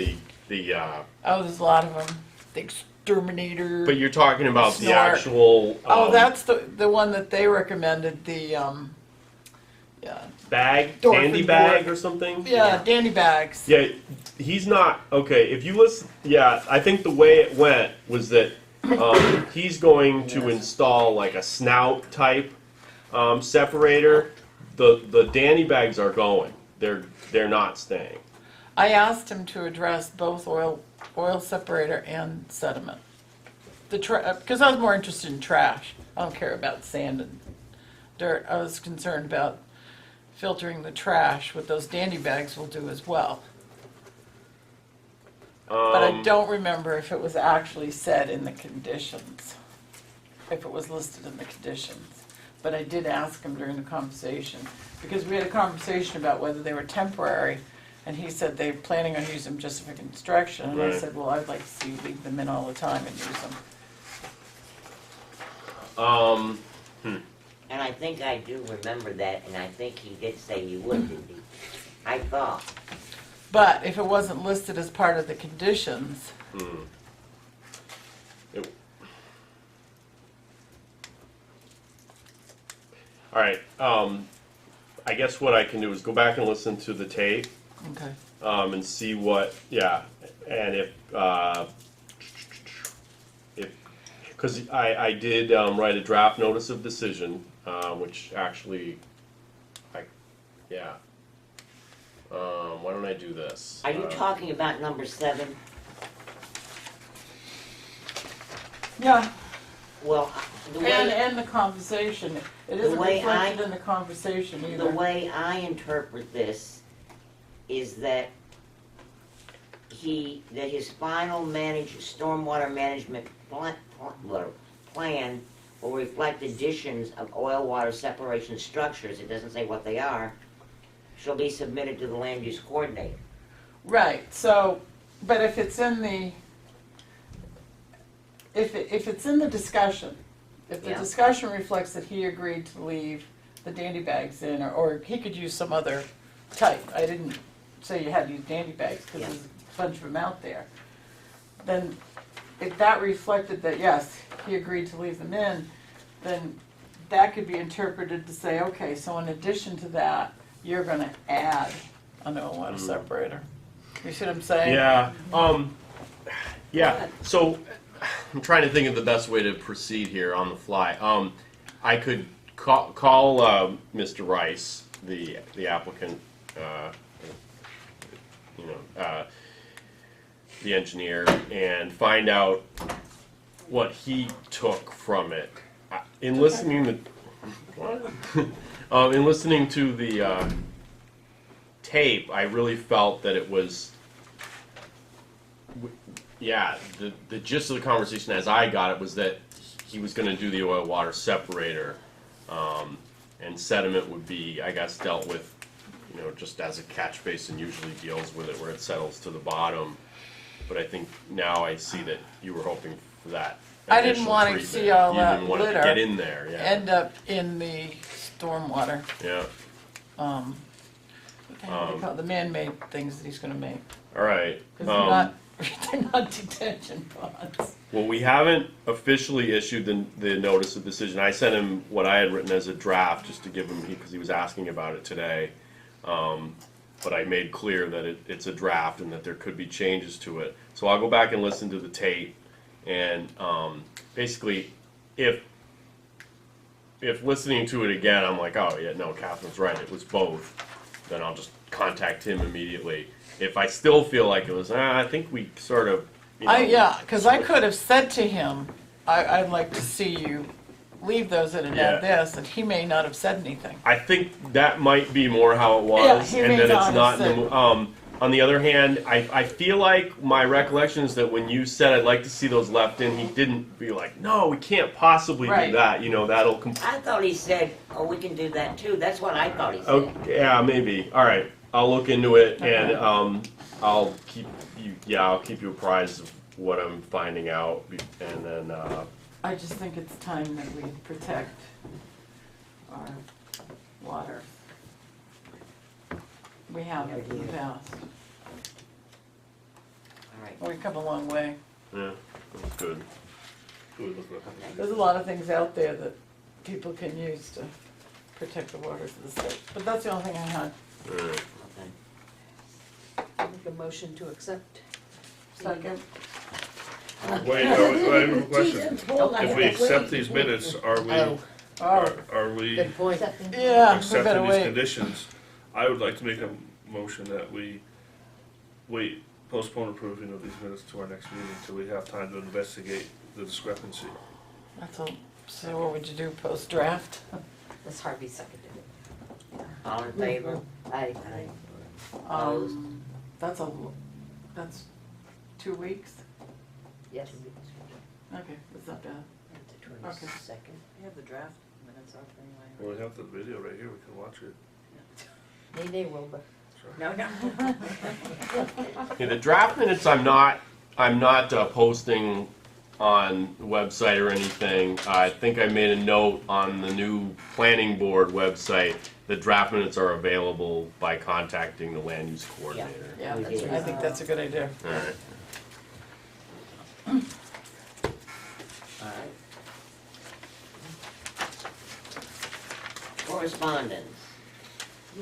Oh, there's a lot of them. The exterminator. but you're talking about the Snort. actual, Oh, that's the one that they recommended, yeah, bag, Dorf dandy and bag Dorf. or something? yeah, dandy bags. Yeah, he's not, okay, if you listen, yeah, I think the way it went was that, he's going to install like a snout type, separator. The dandy bags are going, they're not staying. I asked him to address both oil separator and sediment. Because I was more interested in trash. I don't care about sand and dirt. I was concerned about filtering the trash, what those dandy bags will do as well. But I don't remember if it was actually said in the conditions, if it was listed in the conditions. But I did ask him during the conversation, because we had a conversation about whether they were temporary, and he said they're planning on using them just for construction. And I Right. said, well, I'd like to see you leave them in all the time and use them. And I think I do remember that, and I think he did say he would, didn't he? I thought. But if it wasn't listed as part of the conditions, All right, I guess what I can do is go back and listen to the tape, okay. and see what, yeah, and because I did write a draft notice of decision, which actually, yeah. Why don't I do this? Are you talking about number 7? Yeah, Well, the way, and the conversation. It isn't way reflected in the conversation either. the way I interpret this is that his final stormwater management plan will reflect additions of oil water separation structures, it doesn't say what they are, shall be submitted to the land use coordinator. Right, so, but if it's in the, if it's in the discussion, if the Yeah. discussion reflects that he agreed to leave the dandy bags in, or he could use some other type, I didn't say you had to use dandy bags, because Yeah. there's a bunch of them out there, then if that reflected that, yes, he agreed to leave them in, then that could be interpreted to say, okay, so in addition to that, you're gonna add an oil water separator. You see what I'm saying? Yeah, yeah, so I'm trying to think of the best way to proceed here on the fly. I could call Mr. Rice, the applicant, the engineer, and find out what he took from it. In listening to the tape, I really felt that it was, yeah, the gist of the conversation as I got it was that he was going to do the oil water separator, and sediment would be, I guess, dealt with, just as a catch basin usually deals with it, where it settles to the bottom. But I think now I see that you were hoping for that. I didn't additional want to treatment. see all You that didn't want it to litter get in there, yeah. end up in the stormwater. Yeah. What the hell do they call it? The man-made things that he's gonna make. All right. Because they're not detention ponds. Well, we haven't officially issued the notice of decision. I sent him what I had written as a draft just to give him, because he was asking about it today. But I made clear that it's a draft and that there could be changes to it. So I'll go back and listen to the tape, and basically, if listening to it again, I'm like, oh yeah, no, Catherine's right, it was both, then I'll just contact him immediately. If I still feel like it was, I think we sort of, Yeah, because I could have said to him, I'd like to see you leave those in and add this, and he may not have said anything. I think that might be more how it was, Yeah, he and may that not it's not. have On the other hand, I feel like my recollection is that when you said I'd like to see those left in, he didn't be like, no, we can't possibly Right. do that. That'll. I thought he said, oh, we can do that too. That's what I thought he said. Okay, yeah, maybe. All right, I'll look into it, Okay. and I'll keep you. Yeah, I'll keep you apprised of what I'm finding out, and then. I just think it's time that we protect our, water. We have in the past. All right, We've come a long way. Yeah, that's good. Who would look like okay. There's a lot of things out there that people can use to protect the waters of the state. But that's the only thing I had. Alright. Okay. Make a motion to accept. Second. Wait, I have a question. If we accept these minutes, are we, Oh. are we Good point. Yeah, we better accepting these wait. conditions? I would like to make a motion that we postpone approving of these minutes to our next meeting till we have time to investigate the discrepancy. That's all. So what would you do, post-draft? Ms. Harvey seconded it. All in favor? Aye. That's that's 2 weeks? Yes. Okay, that's not bad. The 22nd. We have the draft minutes up anyway. Well, we have the video right here, we can watch it. Nay, Wilbur. No, no. Yeah, the draft minutes I'm not posting on the website or anything. I think I made a note on the new planning board website. The draft minutes are available by contacting the land use coordinator. Yeah, We that's, did. I think that's a good idea. Alright. All right. Correspondence.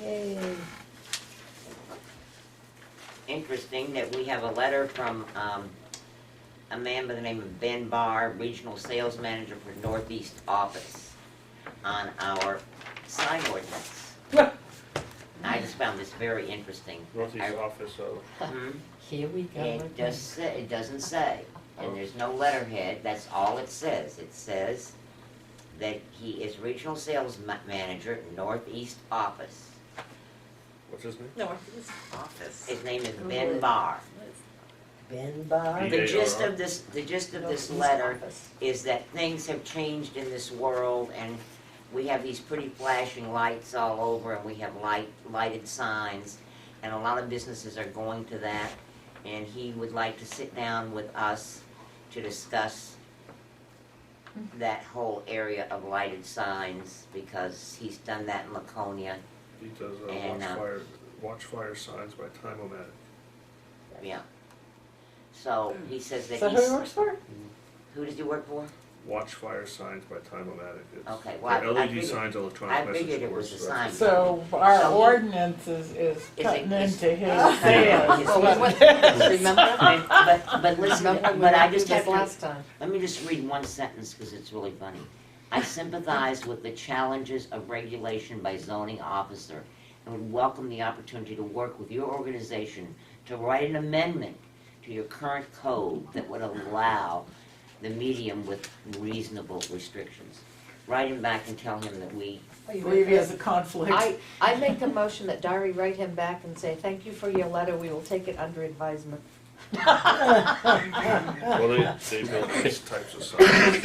Yay. Interesting that we have a letter from a man by the name of Ben Barr, Regional Sales Manager for Northeast Office, on our sign ordinance. I just found this very interesting. Northeast office of, Here we go. It doesn't say, and there's no letterhead, that's all it says. It says that he is Regional Sales Manager, Northeast Office. what's his name? No, it's office. His name is Ben Barr. Ben Bar. The gist B-A-R-R. of this letter is that things have changed in this world, and we have these pretty flashing lights all over, and we have lighted signs, and a lot of businesses are going to that, and he would like to sit down with us to discuss that whole area of lighted signs, because he's done that in Laconia. He does And, watch fire signs by Time-O-Matic. Yeah. So he says that Is that who he he's, works for? who does he work for? Watch fire signs by Time-O-Matic. It's Okay, well, the I LED figured- signs, I electronic message figured it boards. was a so that's- sign. So our So he- ordinance is cutting is- into his Yeah, sales. his- Remember? But listen, Remember when we but I went just through have this to, last time? let me just read one sentence because it's really funny. I sympathize with the challenges of regulation by zoning officer and would welcome the opportunity to work with your organization to write an amendment to your current code that would allow the medium with reasonable restrictions. Write him back and tell him that we, I believe he has a conflict. I make a motion that Dari write him back and say, thank you for your letter, we will take it under advisement. Well, they build these types of signs,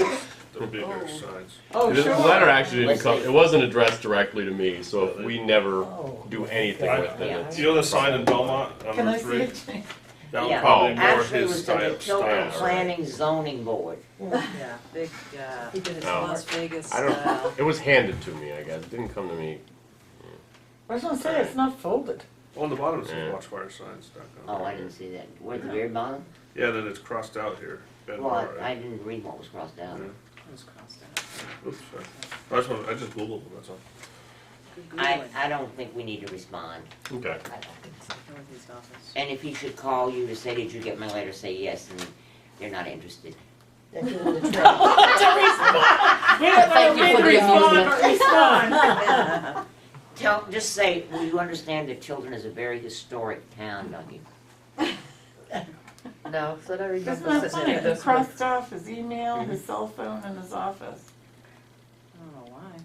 the bigger signs. Oh, The sure. letter actually didn't come, it wasn't addressed directly to me, so if we never Oh. do anything with it, it's. You know the sign in Belmont on Can I Route see 3? it? That was yeah, probably more actually it his was to the style. Tilton Planning Zoning Board. Yeah, big, He did his No. homework. Las Vegas I don't, style. it was handed to me, I guess, it didn't come to me. I was gonna say, it's not folded. On the bottom it Yeah. says watchfiresigns.com. Oh, I didn't see that. Where's the very bottom? Yeah, then it's crossed out here. Ben Well, Barr, I didn't read what was crossed out. Yeah. It was crossed out. Oops, sorry. I just Googled them, that's all. Good I Googling. don't think we need to respond. Okay. Northeast office. And if he should call you to say, did you get my letter, say yes, and they're not interested. They're doing the trick. Thank you for the amusement. Just say, well, you understand that Tilton is a very historic town, don't you? No, so I Isn't remember that sitting funny? there He this week. crossed off his email, his cell phone, and his office. I don't know why. You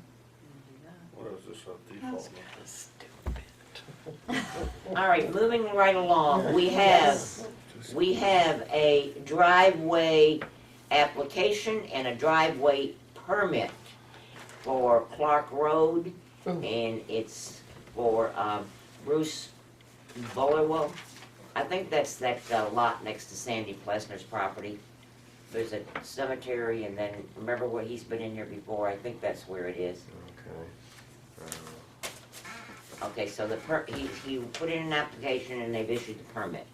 do that. What is this, default? All right, moving right along, we have a driveway application and a driveway permit for Clark Road, and it's for Bruce Bullerwell. I think that's that lot next to Sandy Plessner's property. There's a cemetery, and then, remember where he's been in here before, I think that's where it is. Okay. Okay, so he put in an application and they've issued the permit.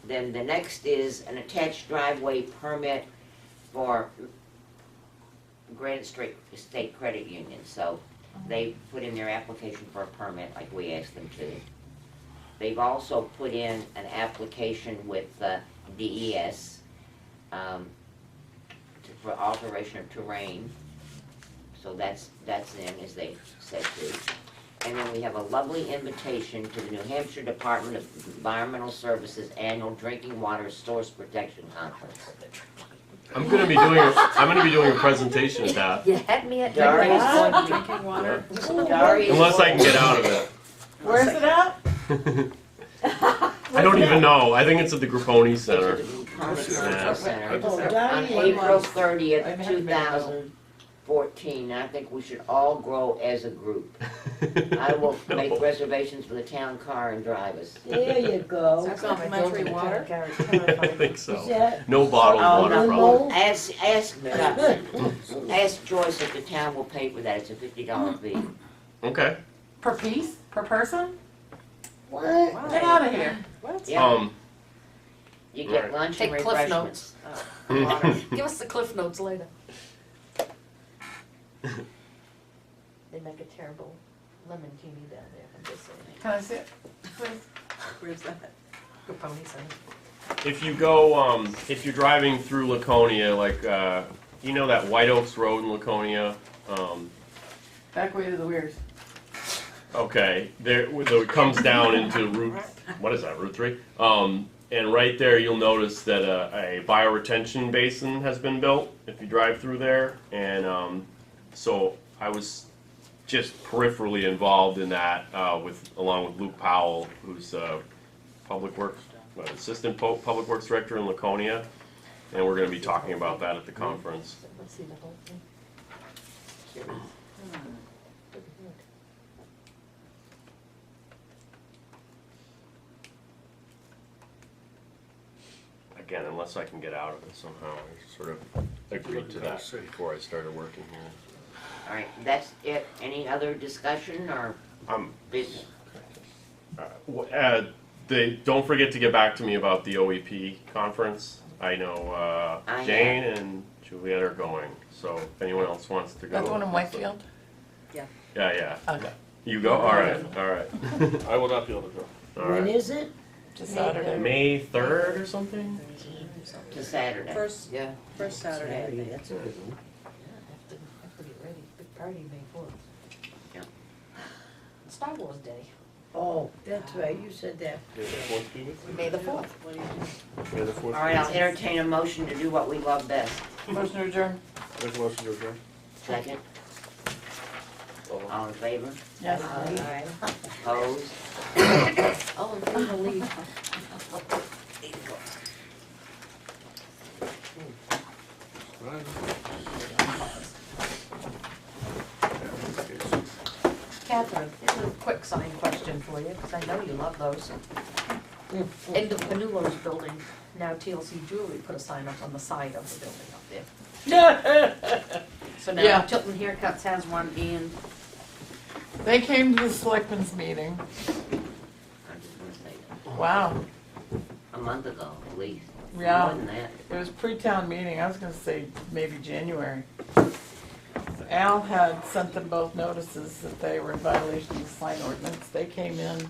Then the next is an attached driveway permit for Granite State Credit Union. So they put in their application for a permit like we asked them to. They've also put in an application with DES for alteration of terrain. So that's in, as they said to. And then we have a lovely invitation to the New Hampshire Department of Environmental Services Annual Drinking Water Source Protection Conference. I'm gonna be doing a presentation at that. You had me at Darn. Darius. Drinking water. Darius Unless I can get out of it. Where's it at? I don't even know. I think it's at the Grapponi Center. Center. Oh, On Darius. April I 30th, haven't been there. 2014, I think we should all grow as a group. I will make reservations for the town car and drive us. There you go. That's not my Complimentary building, water? Gary, I terrifying. think Is so. that, No bottled Oh, water, no. probably. Ask Joyce if the town will pay for that, it's a $50 fee. Okay. Per piece? Per person? what? Get out of here. What? Yeah. You get Right. lunch and Take Cliff refreshments. Water. Give us the cliff notes later. They make a terrible lemon teeny down there, I'm just saying. Can I see it? Please. Where's that? Capone Center. If you go, if you're driving through Laconia, like, you know that White Oaks Road in Laconia? Back way to the weirs. Okay, there, it comes down into Route, what is that, Route 3? And right there, you'll notice that a bioretention basin has been built if you drive through there. And so I was just peripherally involved in that along with Luke Powell, who's Public Works, Assistant Public Works Director in Laconia. And we're going to be talking about that at the conference. Let's see the whole thing. Again, unless I can get out of it somehow. I sort of agreed to that before I started working here. All right, that's it. Any other discussion or business? Don't forget to get back to me about the OEP conference. I know I Jane and Juliet are going, so if anyone else wants to go. That's one in Whitefield? Yeah. Okay. You go? All right. I will not be able to go. All When right. is it? Just Saturday. May 3rd or something? To Saturday. First Yeah. Saturday, I Saturday, think. that's a good one. Yeah, have to get ready, big party May 4th. Yeah. Star Wars Day, Oh, that's right, you said that. May the 4th be with you? May the 4th. What do you do? May the 4th. All right, I'll entertain a motion to do what we love best. Motion to adjourn? Make a motion to adjourn. Second, all in favor? Yes. Aye. Opposed? Oh, and bring the lead. Catherine, here's a quick sign question for you, because I know you love those. In the Panulo's building, now TLC Jewelry put a sign up on the side of the building up there. So now Yeah. Tilton Haircuts has one, and They came to the selectmen's meeting. I just want to say that. Wow. A month ago, at least. Yeah. More than that. It was pre-town meeting. I was gonna say maybe January. Al had sent them both notices that they were in violation of the sign ordinance. They came in